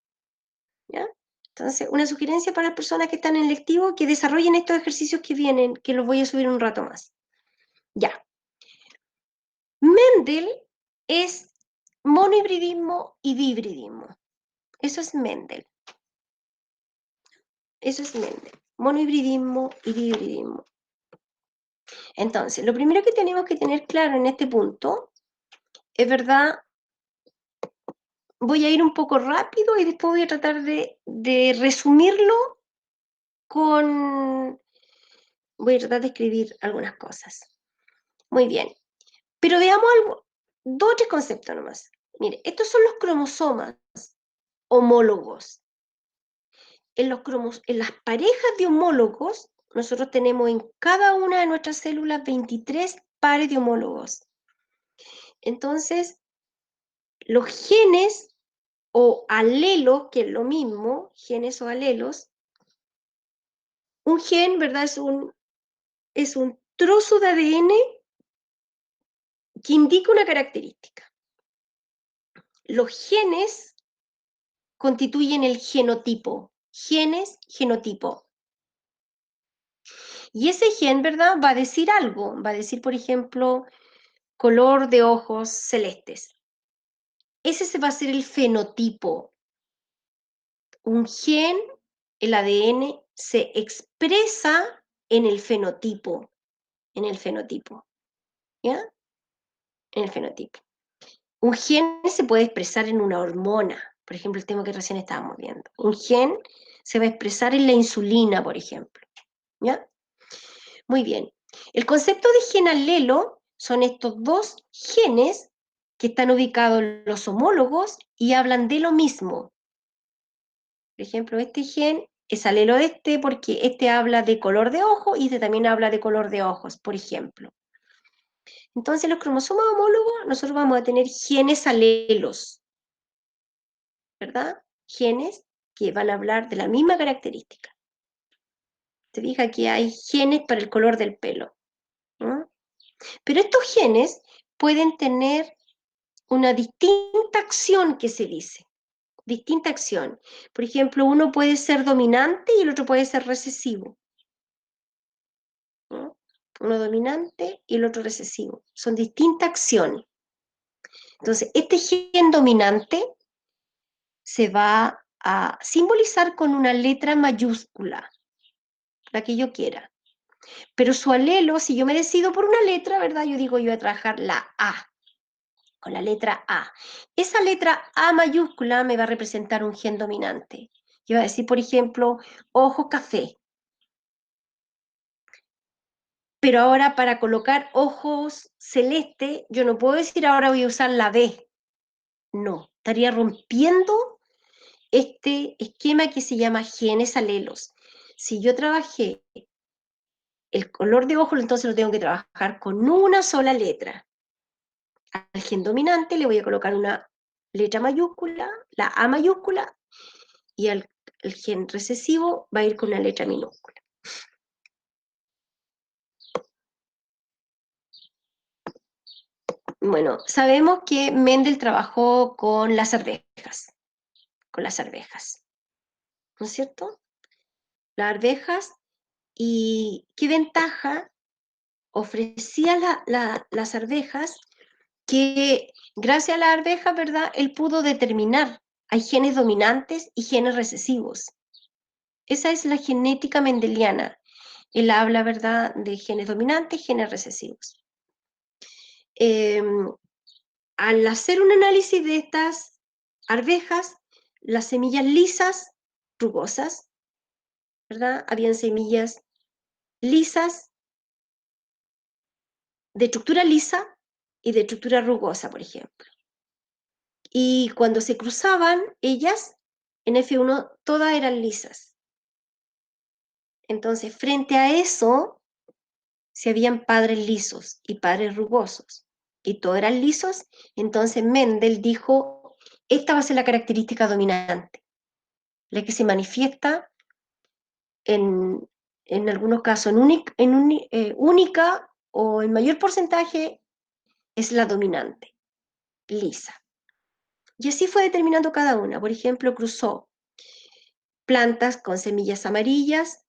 ¿Ya? Entonces, una sugerencia para las personas que están en lectivo, que desarrollen estos ejercicios que vienen, que los voy a subir un rato más. Ya. Mendel es monohibridismo y dihibridismo. Eso es Mendel. Eso es Mendel. Monohibridismo y dihibridismo. Entonces, lo primero que tenemos que tener claro en este punto, es verdad, voy a ir un poco rápido y después voy a tratar de resumirlo voy a tratar de escribir algunas cosas. Muy bien. Pero veamos algo, 2 o 3 conceptos nomás. Mire, estos son los cromosomas homólogos. En las parejas de homólogos, nosotros tenemos en cada una de nuestras células 23 pares de homólogos. Entonces, los genes o alelos, que es lo mismo, genes o alelos, un gen, ¿verdad? Es un trozo de ADN que indica una característica. Los genes constituyen el genotipo. Genes, genotipo. Y ese gen, ¿verdad? Va a decir algo. Va a decir, por ejemplo, color de ojos celestes. Ese va a ser el fenotipo. Un gen, el ADN, se expresa en el fenotipo. En el fenotipo. ¿Ya? En el fenotipo. Un gen se puede expresar en una hormona. Por ejemplo, el tema que recién estábamos viendo. Un gen se va a expresar en la insulina, por ejemplo. ¿Ya? Muy bien. El concepto de gen alelo son estos 2 genes que están ubicados en los homólogos y hablan de lo mismo. Por ejemplo, este gen es alelo de este porque este habla de color de ojo y este también habla de color de ojos, por ejemplo. Entonces, los cromosomas homólogos, nosotros vamos a tener genes alelos, ¿verdad? Genes que van a hablar de la misma característica. Se fija que hay genes para el color del pelo, ¿no? Pero estos genes pueden tener una distinta acción que se dice. Distinta acción. Por ejemplo, uno puede ser dominante y el otro puede ser recesivo, ¿no? Uno dominante y el otro recesivo. Son distintas acciones. Entonces, este gen dominante se va a simbolizar con una letra mayúscula, la que yo quiera. Pero su alelo, si yo me decido por una letra, ¿verdad? Yo digo, yo voy a trabajar la A, con la letra A. Esa letra A mayúscula me va a representar un gen dominante. Yo voy a decir, por ejemplo, ojo café. Pero ahora para colocar ojos celeste, yo no puedo decir ahora voy a usar la B. No, estaría rompiendo este esquema que se llama genes alelos. Si yo trabajé el color de ojo, entonces lo tengo que trabajar con una sola letra. Al gen dominante le voy a colocar una letra mayúscula, la A mayúscula, y al gen recesivo va a ir con una letra minúscula. Bueno, sabemos que Mendel trabajó con las arvejas, ¿no es cierto? Las arvejas, y qué ventaja ofrecía las arvejas, que gracias a las arvejas, ¿verdad?, él pudo determinar, hay genes dominantes y genes recesivos. Esa es la genética mendeliana. Él habla, ¿verdad?, de genes dominantes y genes recesivos. Al hacer un análisis de estas arvejas, las semillas lisas, rugosas, ¿verdad? Habían semillas lisas, de estructura lisa y de estructura rugosa, por ejemplo. Y cuando se cruzaban ellas, en F1 todas eran lisas. Entonces, frente a eso, si habían padres lisos y padres rugosos, y todos eran lisos, entonces Mendel dijo, esta va a ser la característica dominante, la que se manifiesta en algunos casos única o en mayor porcentaje es la dominante, lisa. Y así fue determinando cada una. Por ejemplo, cruzó plantas con semillas amarillas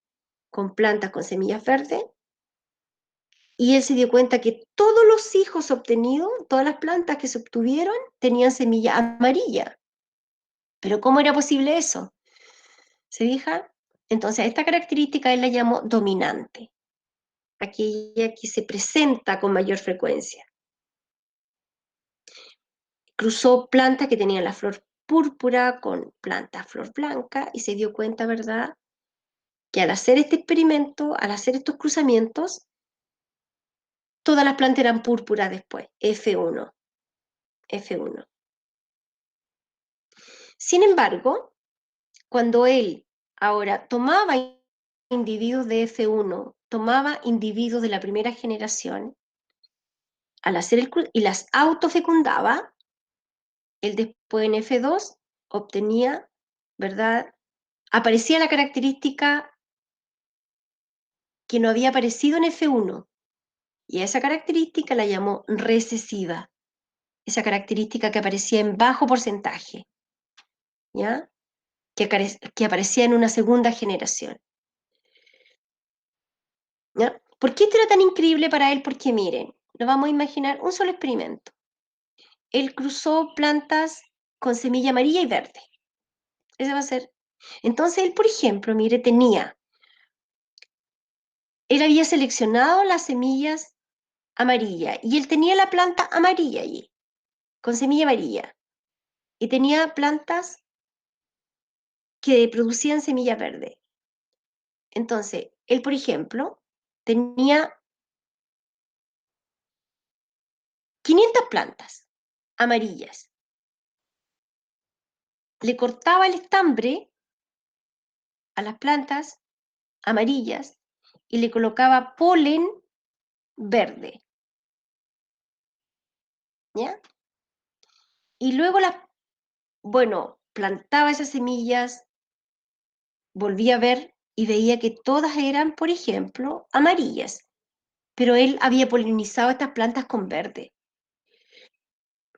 con plantas con semillas verdes, y él se dio cuenta que todos los hijos obtenidos, todas las plantas que se obtuvieron, tenían semilla amarilla. Pero ¿cómo era posible eso? ¿Se fija? Entonces, a esta característica él la llamó dominante, aquella que se presenta con mayor frecuencia. Cruzó plantas que tenían la flor púrpura con plantas flor blanca y se dio cuenta, ¿verdad?, que al hacer este experimento, al hacer estos cruzamientos, todas las plantas eran púrpuras después, F1. F1. Sin embargo, cuando él ahora tomaba individuos de F1, tomaba individuos de la primera generación, al hacer y las autofecundaba, él después en F2 obtenía, ¿verdad?, aparecía la característica que no había aparecido en F1, y a esa característica la llamó recesiva, esa característica que aparecía en bajo porcentaje, ¿ya?, que aparecía en una segunda generación. ¿Ya? ¿Por qué esto era tan increíble para él? Porque miren, nos vamos a imaginar un solo experimento. Él cruzó plantas con semilla amarilla y verde. Ese va a ser. Entonces él, por ejemplo, mire, él había seleccionado las semillas amarillas y él tenía la planta amarilla allí, con semilla amarilla. Y tenía plantas que producían semilla verde. Entonces, él, por ejemplo, tenía 500 plantas amarillas. Le cortaba el estambre a las plantas amarillas y le colocaba polen verde. ¿Ya? Y luego plantaba esas semillas, volvía a ver y veía que todas eran, por ejemplo, amarillas. Pero él había polinizado estas plantas con verde.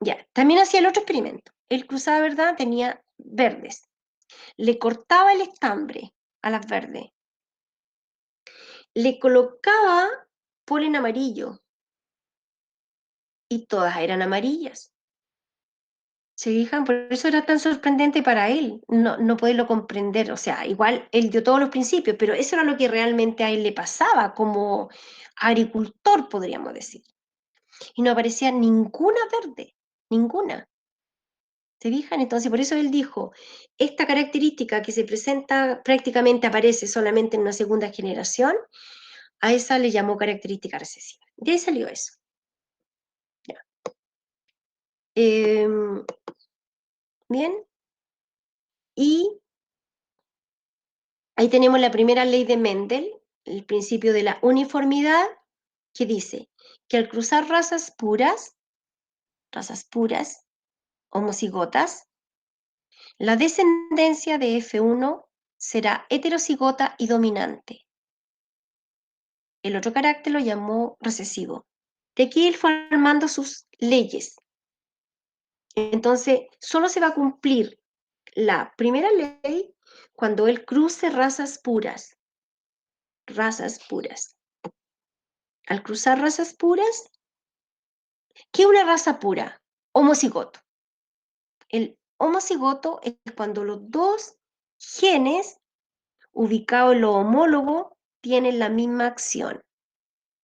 Ya, también hacía el otro experimento. Él cruzaba, ¿verdad? Tenía verdes. Le cortaba el estambre a las verdes. Le colocaba polen amarillo. Y todas eran amarillas. ¿Se fijan? Por eso era tan sorprendente para él, no poderlo comprender. O sea, igual él dio todos los principios, pero eso era lo que realmente a él le pasaba como agricultor, podríamos decir. Y no aparecía ninguna verde, ninguna. ¿Se fijan? Entonces, por eso él dijo, esta característica que se presenta prácticamente aparece solamente en una segunda generación, a esa le llamó característica recesiva. De ahí salió eso. Ya. Bien. Y ahí tenemos la primera ley de Mendel, el principio de la uniformidad, que dice que al cruzar razas puras, homocigotas, la descendencia de F1 será heterocigota y dominante. El otro carácter lo llamó recesivo. De aquí él fue armando sus leyes. Entonces, solo se va a cumplir la primera ley cuando él cruce razas puras. Razas puras. Al cruzar razas puras, ¿qué es una raza pura? Homocigoto. El homocigoto es cuando los dos genes ubicados en lo homólogo tienen la misma acción.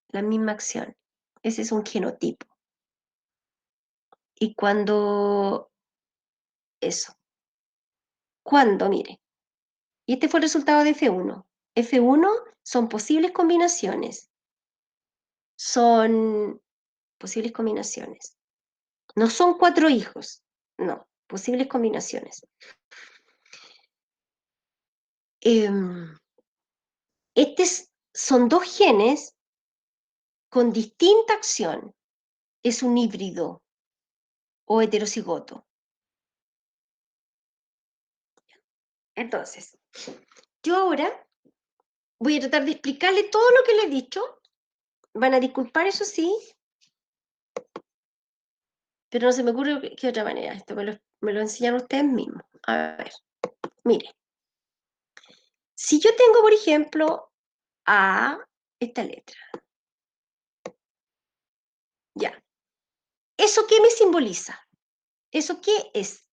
La misma acción. Ese es un genotipo. Y cuando... Eso. Cuando, mire. Y este fue el resultado de F1. F1 son posibles combinaciones. Son posibles combinaciones. No son 4 hijos. No, posibles combinaciones. Son 2 genes con distinta acción. Es un híbrido o heterocigoto. Entonces, yo ahora voy a tratar de explicarle todo lo que le he dicho. Van a disculpar, eso sí, pero no se me ocurre qué otra manera. Esto me lo enseñan ustedes mismos. A ver, mire. Si yo tengo, por ejemplo, esta letra. Ya. ¿Eso qué me simboliza? ¿Eso qué es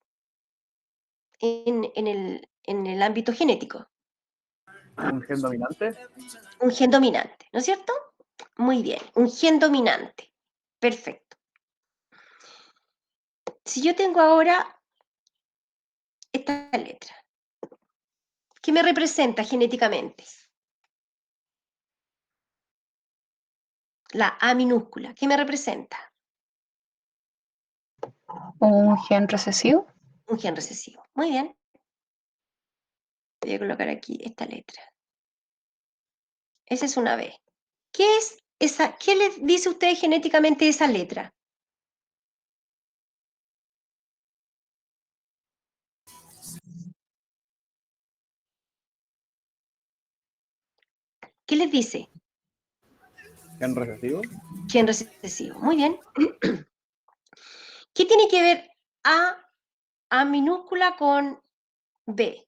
en el ámbito genético? ¿Un gen dominante? Un gen dominante, ¿no es cierto? Muy bien, un gen dominante. Perfecto. Si yo tengo ahora esta letra, ¿qué me representa genéticamente? La A minúscula, ¿qué me representa? ¿Un gen recesivo? Un gen recesivo. Muy bien. Voy a colocar aquí esta letra. Esa es una B. ¿Qué es esa? ¿Qué le dice usted genéticamente esa letra? ¿Qué les dice? ¿Gen recesivo? Gen recesivo. Muy bien. ¿Qué tiene que ver A minúscula con B?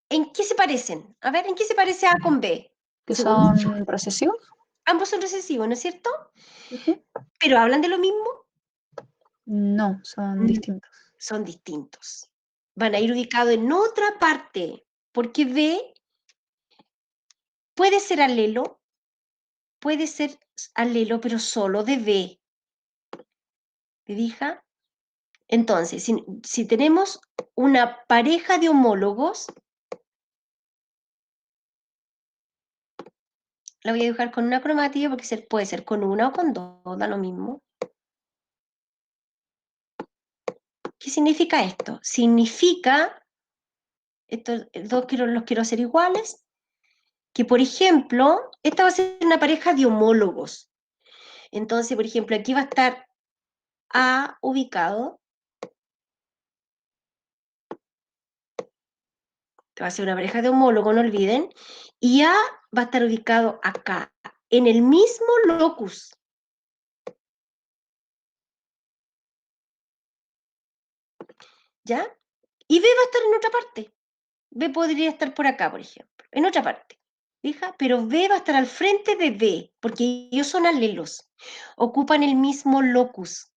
¿En qué se parecen? A ver, ¿en qué se parece A con B? ¿Que Según- son recesivos? Ambos son recesivos, ¿no es cierto? Ujú. ¿Pero hablan de lo mismo? No, son distintos. Son distintos. Van a ir ubicados en otra parte, porque B puede ser alelo, pero solo de B. ¿Te fija? Entonces, si tenemos una pareja de homólogos, la voy a dibujar con una cromática porque puede ser con una o con dos, da lo mismo. ¿Qué significa esto? Significa, estos dos los quiero hacer iguales, que por ejemplo, esta va a ser una pareja de homólogos. Entonces, por ejemplo, aquí va a estar A ubicado. Va a ser una pareja de homólogos, no olviden. Y A va a estar ubicado acá, en el mismo locus. ¿Ya? Y B va a estar en otra parte. B podría estar por acá, por ejemplo, en otra parte. ¿Fija? Pero B va a estar al frente de B, porque ellos son alelos. Ocupan el mismo locus.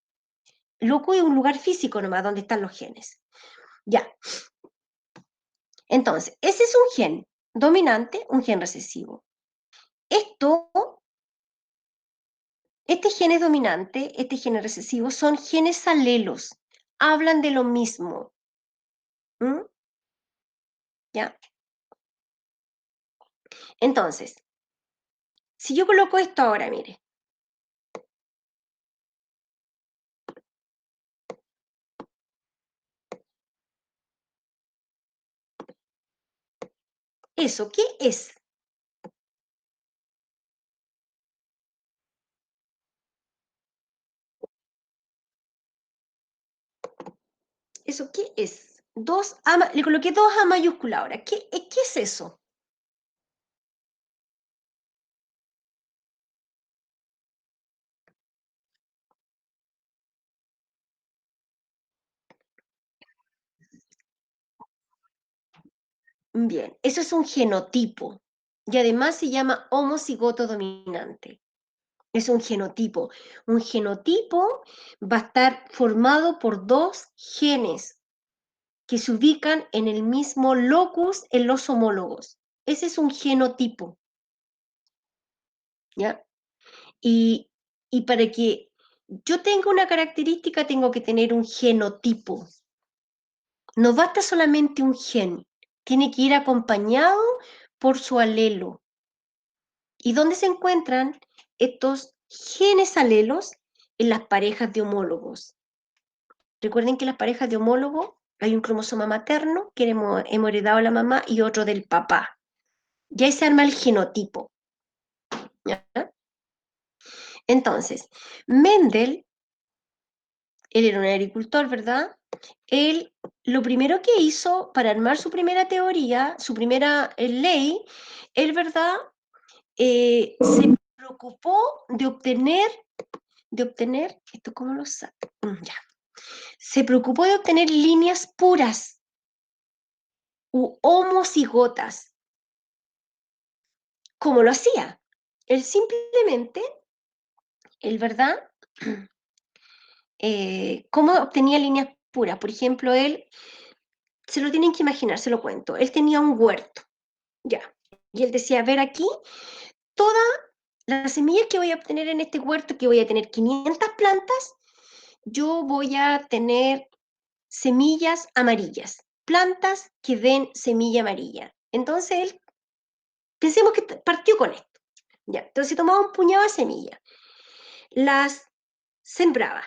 Locus es un lugar físico nomás, donde están los genes. Ya. Entonces, ese es un gen dominante, un gen recesivo. Este gen es dominante, este gen es recesivo, son genes alelos. Hablan de lo mismo. ¿Mm? ¿Ya? Entonces, si yo coloco esto ahora, mire. ¿Eso qué es? ¿Eso qué es? Le coloqué 2A mayúscula ahora. ¿Qué es eso? Bien, eso es un genotipo. Y además se llama homocigoto dominante. Es un genotipo. Un genotipo va a estar formado por dos genes que se ubican en el mismo locus en los homólogos. Ese es un genotipo. ¿Ya? Y para que yo tenga una característica, tengo que tener un genotipo. No basta solamente un gen, tiene que ir acompañado por su alelo. ¿Y dónde se encuentran estos genes alelos? En las parejas de homólogos. Recuerden que en las parejas de homólogos hay un cromosoma materno que hemos heredado de la mamá y otro del papá. Y ahí se arma el genotipo. ¿Ya? Entonces, Mendel, él era un agricultor, ¿verdad? Él lo primero que hizo para armar su primera teoría, su primera ley, él, ¿verdad? Se preocupó de obtener, ¿esto cómo lo sabe? Ya. Se preocupó de obtener líneas puras u homocigotas. ¿Cómo lo hacía? Él simplemente, él, ¿verdad? ¿Cómo obtenía líneas puras? Por ejemplo, él, se lo tienen que imaginar, se lo cuento, él tenía un huerto, ya, y él decía, a ver aquí, todas las semillas que voy a obtener en este huerto, que voy a tener 500 plantas, yo voy a tener semillas amarillas, plantas que den semilla amarilla. Entonces él, pensemos que partió con esto, ya, entonces tomaba un puñado de semillas, las sembraba,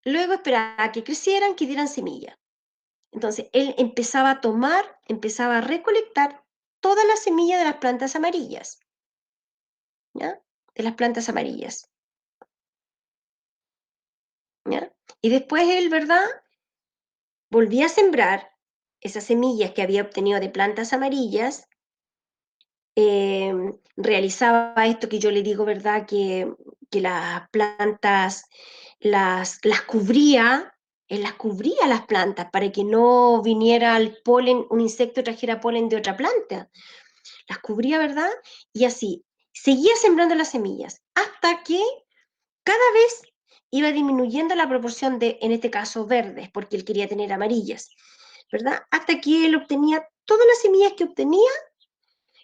luego esperaba a que crecieran, que dieran semilla. Entonces, él empezaba a tomar, empezaba a recolectar todas las semillas de las plantas amarillas, ¿ya? De las plantas amarillas, ¿ya? Y después él, ¿verdad? Volvía a sembrar esas semillas que había obtenido de plantas amarillas, realizaba esto que yo le digo, ¿verdad? Que las plantas las cubría, él las cubría las plantas para que no viniera el polen, un insecto trajera polen de otra planta. Las cubría, ¿verdad? Y así, seguía sembrando las semillas, hasta que cada vez iba disminuyendo la proporción de, en este caso, verdes, porque él quería tener amarillas, ¿verdad? Hasta que él obtenía todas las semillas que obtenía,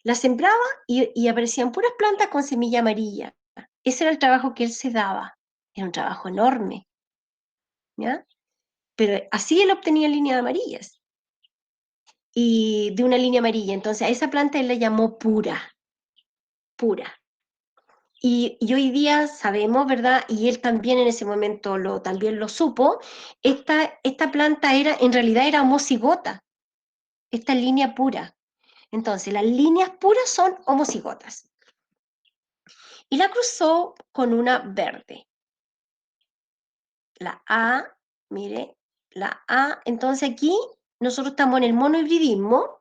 las sembraba y aparecían puras plantas con semilla amarilla. Ese era el trabajo que él se daba. Era un trabajo enorme, ¿ya? Pero así él obtenía líneas amarillas. Y de una línea amarilla. Entonces a esa planta él la llamó pura. pura. Y hoy día sabemos, ¿verdad? Y él también en ese momento también lo supo, esta planta en realidad era homocigota, esta línea pura. Entonces, las líneas puras son homocigotas. Y la cruzó con una verde. La A, mire, la A. Entonces aquí nosotros estamos en el monohibridismo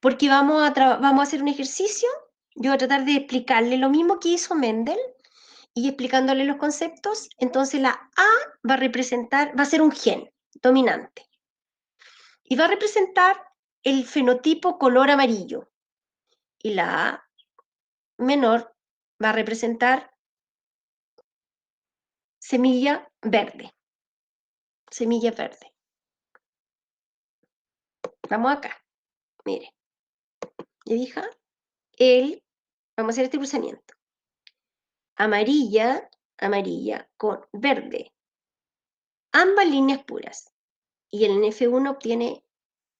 porque vamos a hacer un ejercicio. Yo voy a tratar de explicarle lo mismo que hizo Mendel y explicándole los conceptos. Entonces la A va a ser un gen dominante y va a representar el fenotipo color amarillo. Y la A menor va a representar semilla verde. Semilla verde. Vamos acá. Mire. ¿Ya dije? Vamos a hacer este cruzamiento. Amarilla, amarilla con verde. Ambas líneas puras. Y el NF1 obtiene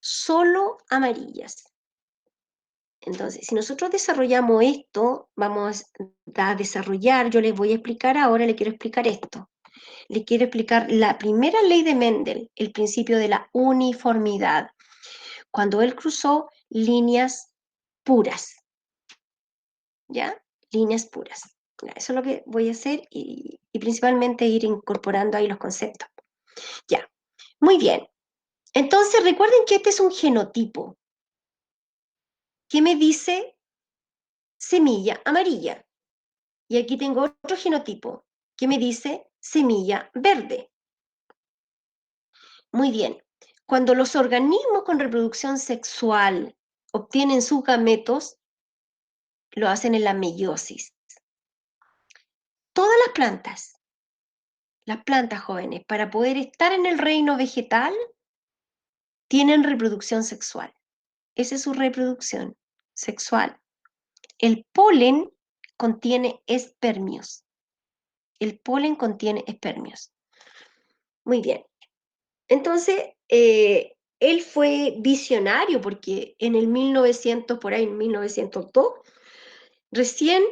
solo amarillas. Entonces, si nosotros desarrollamos esto, vamos a desarrollar, yo les voy a explicar ahora, le quiero explicar esto. Le quiero explicar la primera ley de Mendel, el principio de la uniformidad, cuando él cruzó líneas puras. ¿Ya? Líneas puras. Ya, eso es lo que voy a hacer y principalmente ir incorporando ahí los conceptos. Ya, muy bien. Entonces, recuerden que este es un genotipo. ¿Qué me dice? Semilla amarilla. Y aquí tengo otro genotipo que me dice semilla verde. Muy bien. Cuando los organismos con reproducción sexual obtienen sus gametos, lo hacen en la meiosis. Todas las plantas jóvenes, para poder estar en el reino vegetal, tienen reproducción sexual. Esa es su reproducción sexual. El polen contiene espermios. El polen contiene espermios. Muy bien. Entonces, él fue visionario porque en el 1900, por ahí en 1902, recién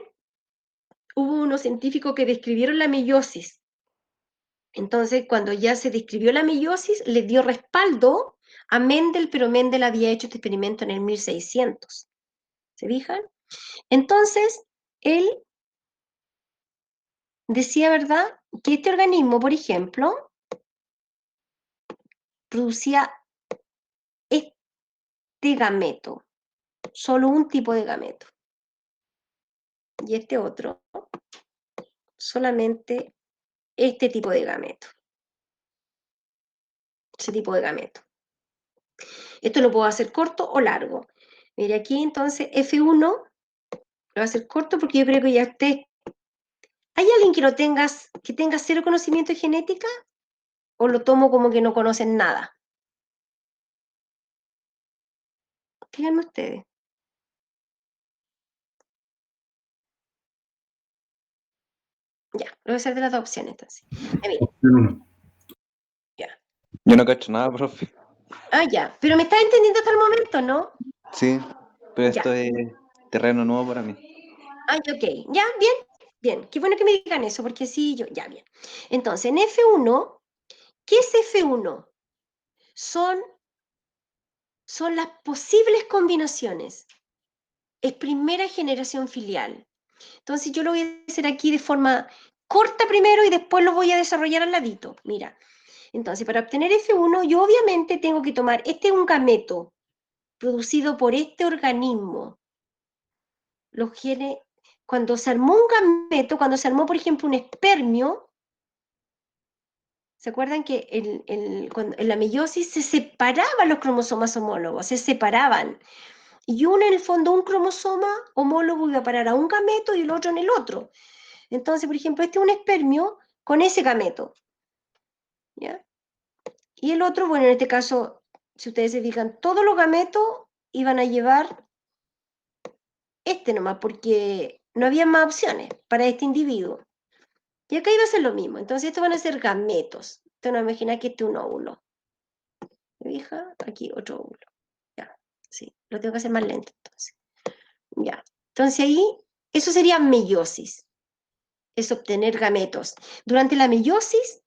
hubo unos científicos que describieron la meiosis. Entonces, cuando ya se describió la meiosis, le dio respaldo a Mendel, pero Mendel había hecho este experimento en el 1600. ¿Se fijan? Entonces, él decía, ¿verdad?, que este organismo, por ejemplo, producía este gameto, solo un tipo de gameto. Y este otro, solamente este tipo de gameto. Ese tipo de gameto. Esto lo puedo hacer corto o largo. Mire aquí, entonces, F1 lo voy a hacer corto porque yo creo que ya usted... ¿Hay alguien que tenga cero conocimiento de genética? ¿O lo tomo como que no conocen nada? Díganme ustedes. Ya, lo voy a hacer de las dos opciones, entonces. Ya. Yo no cacho nada, profe. Ah, ya. Pero me estás entendiendo hasta el momento, ¿no? Sí, pero Ya. esto es terreno nuevo para mí. Ah, ok. Ya, bien. Bien. Qué bueno que me digan eso, porque sí, ya, bien. Entonces, en F1, ¿qué es F1? Son las posibles combinaciones. Es primera generación filial. Entonces, yo lo voy a hacer aquí de forma corta primero y después lo voy a desarrollar al ladito. Mira. Entonces, para obtener F1, yo obviamente tengo que tomar, este es un gameto producido por este organismo. Los genes, cuando se armó un gameto, cuando se armó, por ejemplo, un espermio, ¿se acuerdan que en la meiosis se separaban los cromosomas homólogos? Se separaban. Y uno, en el fondo, un cromosoma homólogo iba a parar a un gameto y el otro en el otro. Entonces, por ejemplo, este es un espermio con ese gameto. ¿Ya? Y el otro, bueno, en este caso, si ustedes se fijan, todos los gametos iban a llevar este nomás, porque no había más opciones para este individuo. Y acá iba a ser lo mismo. Entonces, estos van a ser gametos. Entonces, no imagina que este es un óvulo. ¿Me fija? Aquí otro óvulo. Ya, sí. Lo tengo que hacer más lento, entonces. Ya. Entonces, ahí Eso sería meiosis, es obtener gametos. Durante la meiosis,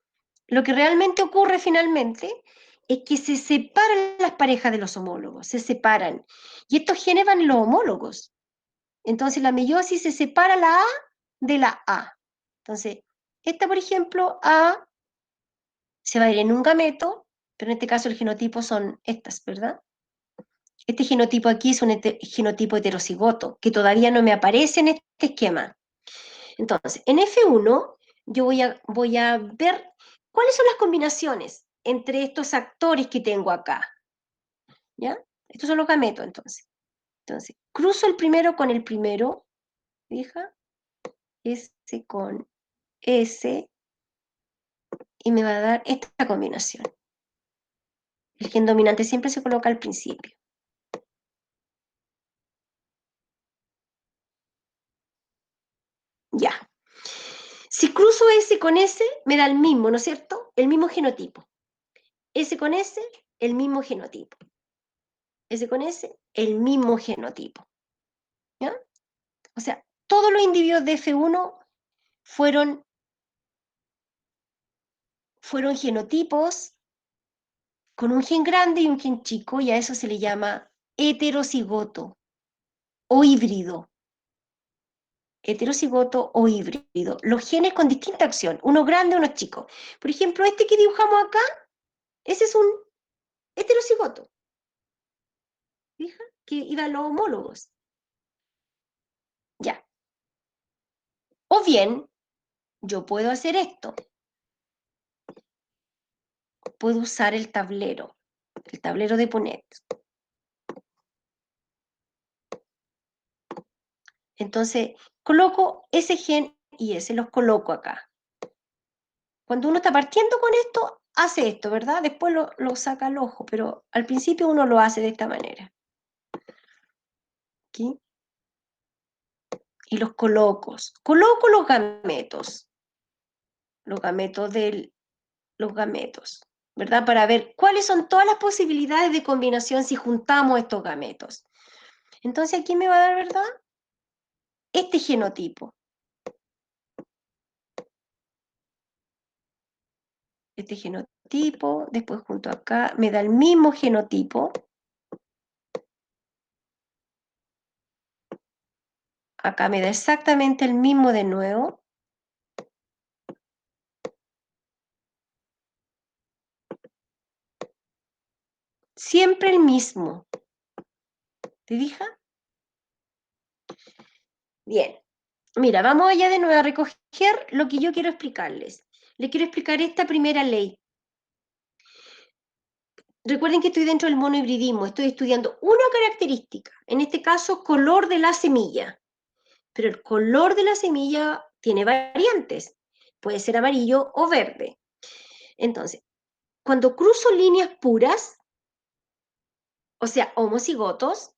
lo que realmente ocurre finalmente es que se separan las parejas de los homólogos, se separan. Y estos genes van en los homólogos. Entonces la meiosis se separa la A de la A. Entonces, esta, por ejemplo, A se va a ir en un gameto, pero en este caso el genotipo son estas, ¿verdad? Este genotipo aquí es un genotipo heterocigoto, que todavía no me aparece en este esquema. Entonces, en F1 yo voy a ver cuáles son las combinaciones entre estos actores que tengo acá. ¿Ya? Estos son los gametos, entonces. Entonces, cruzo el primero con el primero, fija, S con S, y me va a dar esta combinación. El gen dominante siempre se coloca al principio. Ya. Si cruzo S con S, me da el mismo, ¿no es cierto? El mismo genotipo. S con S, el mismo genotipo. S con S, el mismo genotipo. ¿Ya? O sea, todos los individuos de F1 fueron genotipos con un gen grande y un gen chico, y a eso se le llama heterocigoto o híbrido. Heterocigoto o híbrido. Los genes con distinta acción, uno grande, uno chico. Por ejemplo, este que dibujamos acá, ese es un heterocigoto. ¿Fija? Que iba a los homólogos. Ya. O bien, yo puedo hacer esto. Puedo usar el tablero de Punnett. Entonces, coloco ese gen y ese, los coloco acá. Cuando uno está partiendo con esto, hace esto, ¿verdad? Después lo saca al ojo, pero al principio uno lo hace de esta manera. Aquí. Y los coloco. Coloco los gametos. Los gametos, ¿verdad? Para ver cuáles son todas las posibilidades de combinación si juntamos estos gametos. Entonces aquí me va a dar, ¿verdad? Este genotipo. Este genotipo, después junto acá, me da el mismo genotipo. Acá me da exactamente el mismo de nuevo. Siempre el mismo. ¿Te fijas? Bien. Mira, vamos allá de nuevo a recoger lo que yo quiero explicarles. Les quiero explicar esta primera ley. Recuerden que estoy dentro del monohibridismo, estoy estudiando una característica, en este caso color de la semilla, pero el color de la semilla tiene variantes, puede ser amarillo o verde. Entonces, cuando cruzo líneas puras, o sea, homocigotos,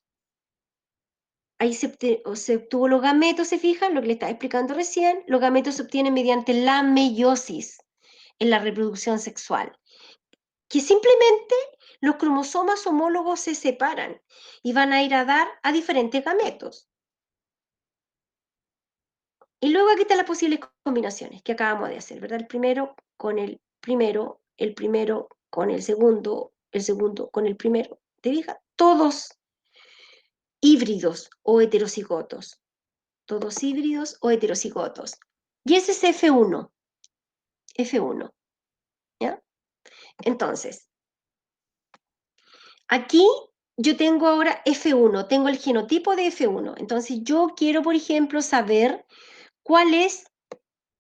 ahí se obtuvo los gametos, ¿se fijan? Lo que les estaba explicando recién, los gametos se obtienen mediante la meiosis en la reproducción sexual, que simplemente los cromosomas homólogos se separan y van a ir a dar a diferentes gametos. Y luego aquí están las posibles combinaciones que acabamos de hacer, ¿verdad? El primero con el primero con el segundo con el primero. ¿Te fijas? Todos híbridos o heterocigotos. Todos híbridos o heterocigotos. Y ese es F1. F1. ¿Ya? Entonces, aquí yo tengo ahora F1, tengo el genotipo de F1. Entonces yo quiero, por ejemplo, saber cuál es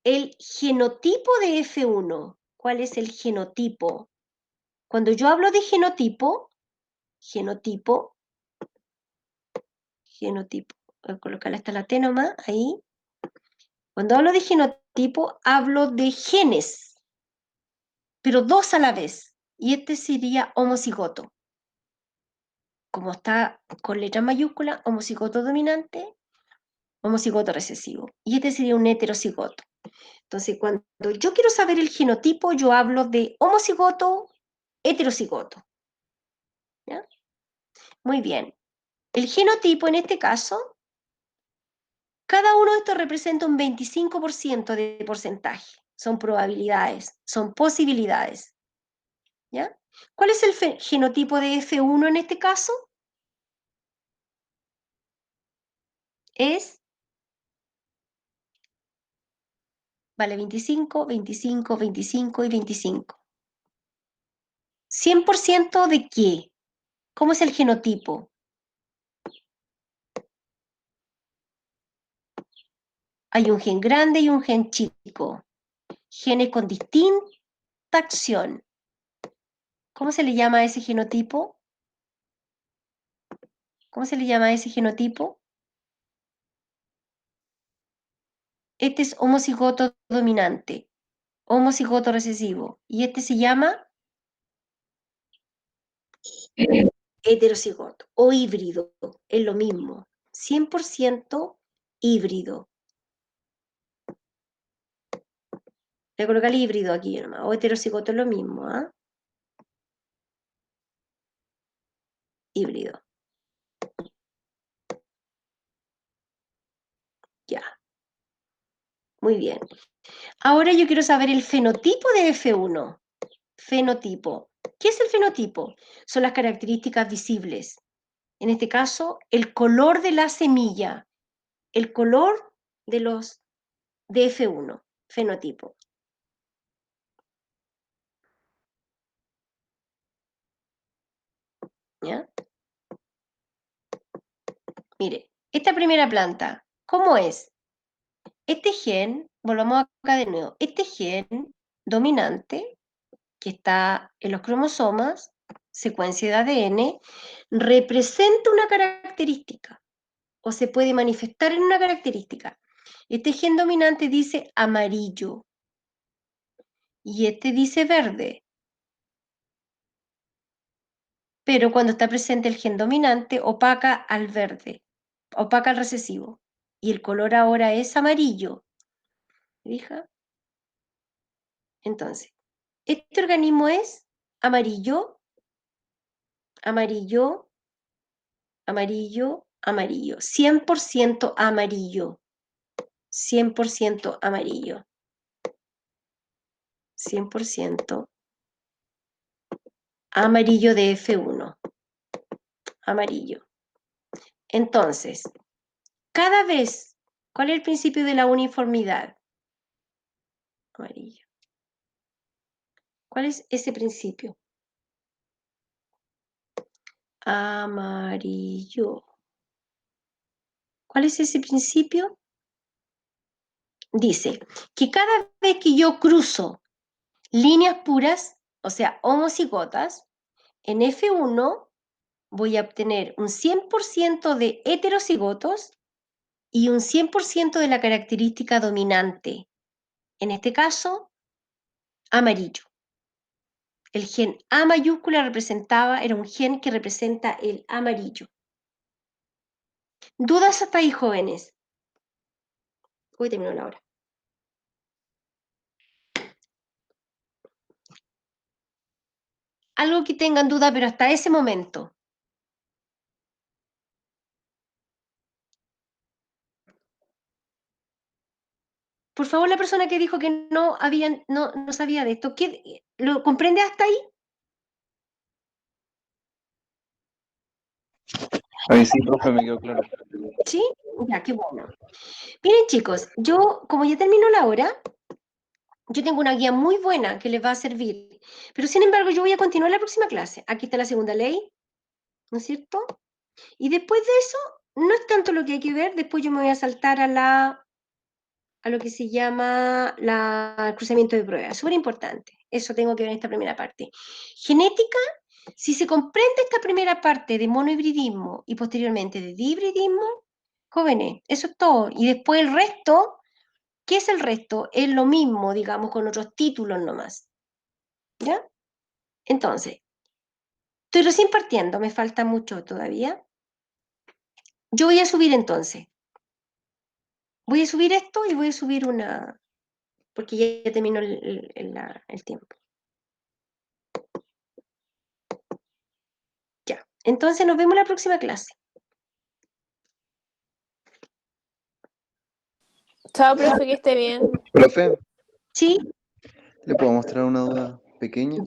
el genotipo de F1. ¿Cuál es el genotipo? Cuando yo hablo de genotipo, voy a colocarle hasta la T nomás, ahí. Cuando hablo de genotipo, hablo de genes, pero dos a la vez. Y este sería homocigoto. Como está con letra mayúscula, homocigoto dominante, homocigoto recesivo. Y este sería un heterocigoto. Entonces, cuando yo quiero saber el genotipo, yo hablo de homocigoto, heterocigoto. ¿Ya? Muy bien. El genotipo, en este caso, Cada uno de estos representa un 25% de porcentaje. Son probabilidades, son posibilidades. ¿Ya? ¿Cuál es el genotipo de F1 en este caso? Vale, 25, 25, 25 y 25. ¿100% de qué? ¿Cómo es el genotipo? Hay un gen grande y un gen chico. Genes con distinta acción. ¿Cómo se le llama a ese genotipo? ¿Cómo se le llama a ese genotipo? Este es homocigoto dominante, homocigoto recesivo. Y este se llama heterocigoto o híbrido. Es lo mismo. 100% híbrido. Voy a colocar híbrido aquí nomás. O heterocigoto es lo mismo, ¿ah? Híbrido. Ya. Muy bien. Ahora yo quiero saber el fenotipo de F1. Fenotipo. ¿Qué es el fenotipo? Son las características visibles. En este caso, el color de la semilla. El color de los de F1. Fenotipo. ¿Ya? Mire, esta primera planta, ¿cómo es? Este gen, volvamos acá de nuevo, este gen dominante, que está en los cromosomas, secuencia de ADN, representa una característica, o se puede manifestar en una característica. Este gen dominante dice amarillo, y este dice verde. Pero cuando está presente el gen dominante, opaca al verde, opaca al recesivo. Y el color ahora es amarillo. ¿Fija? Entonces, este organismo es amarillo, amarillo, amarillo, amarillo. 100% amarillo. 100% amarillo. 100% amarillo de F1. Amarillo. Entonces, cada vez, ¿cuál es el principio de la uniformidad? Amarillo. ¿Cuál es ese principio? Amarillo. ¿Cuál es ese principio? Dice que cada vez que yo cruzo líneas puras, o sea, homocigotas, en F1 voy a obtener un 100% de heterocigotos y un 100% de la característica dominante. En este caso, amarillo. El gen A mayúscula era un gen que representa el amarillo. ¿Dudas hasta ahí, jóvenes? Hoy terminó la hora. Algo que tengan duda, pero hasta ese momento. Por favor, la persona que dijo que no sabía de esto, ¿lo comprende hasta ahí? Ahí sí, profe, me quedó claro. ¿Sí? Ya, qué bueno. Miren, chicos, yo, como ya terminó la hora, yo tengo una guía muy buena que les va a servir. Pero, sin embargo, yo voy a continuar la próxima clase. Aquí está la segunda ley, ¿no es cierto? Y después de eso, no es tanto lo que hay que ver, después yo me voy a saltar a lo que se llama el cruzamiento de pruebas. Súper importante. Eso tengo que ver en esta primera parte. Genética, si se comprende esta primera parte de monohibridismo y posteriormente de dihibridismo, jóvenes, eso es todo. Y después el resto, ¿qué es el resto? Es lo mismo, digamos, con otros títulos nomás. ¿Ya? Entonces, estoy recién partiendo, me falta mucho todavía. Yo voy a subir entonces. Voy a subir esto y voy a subir una, porque ya terminó el tiempo. Ya, entonces nos vemos en la próxima clase. Chao, profe, que esté bien. Profe, ¿Sí? ¿le puedo mostrar una duda pequeña?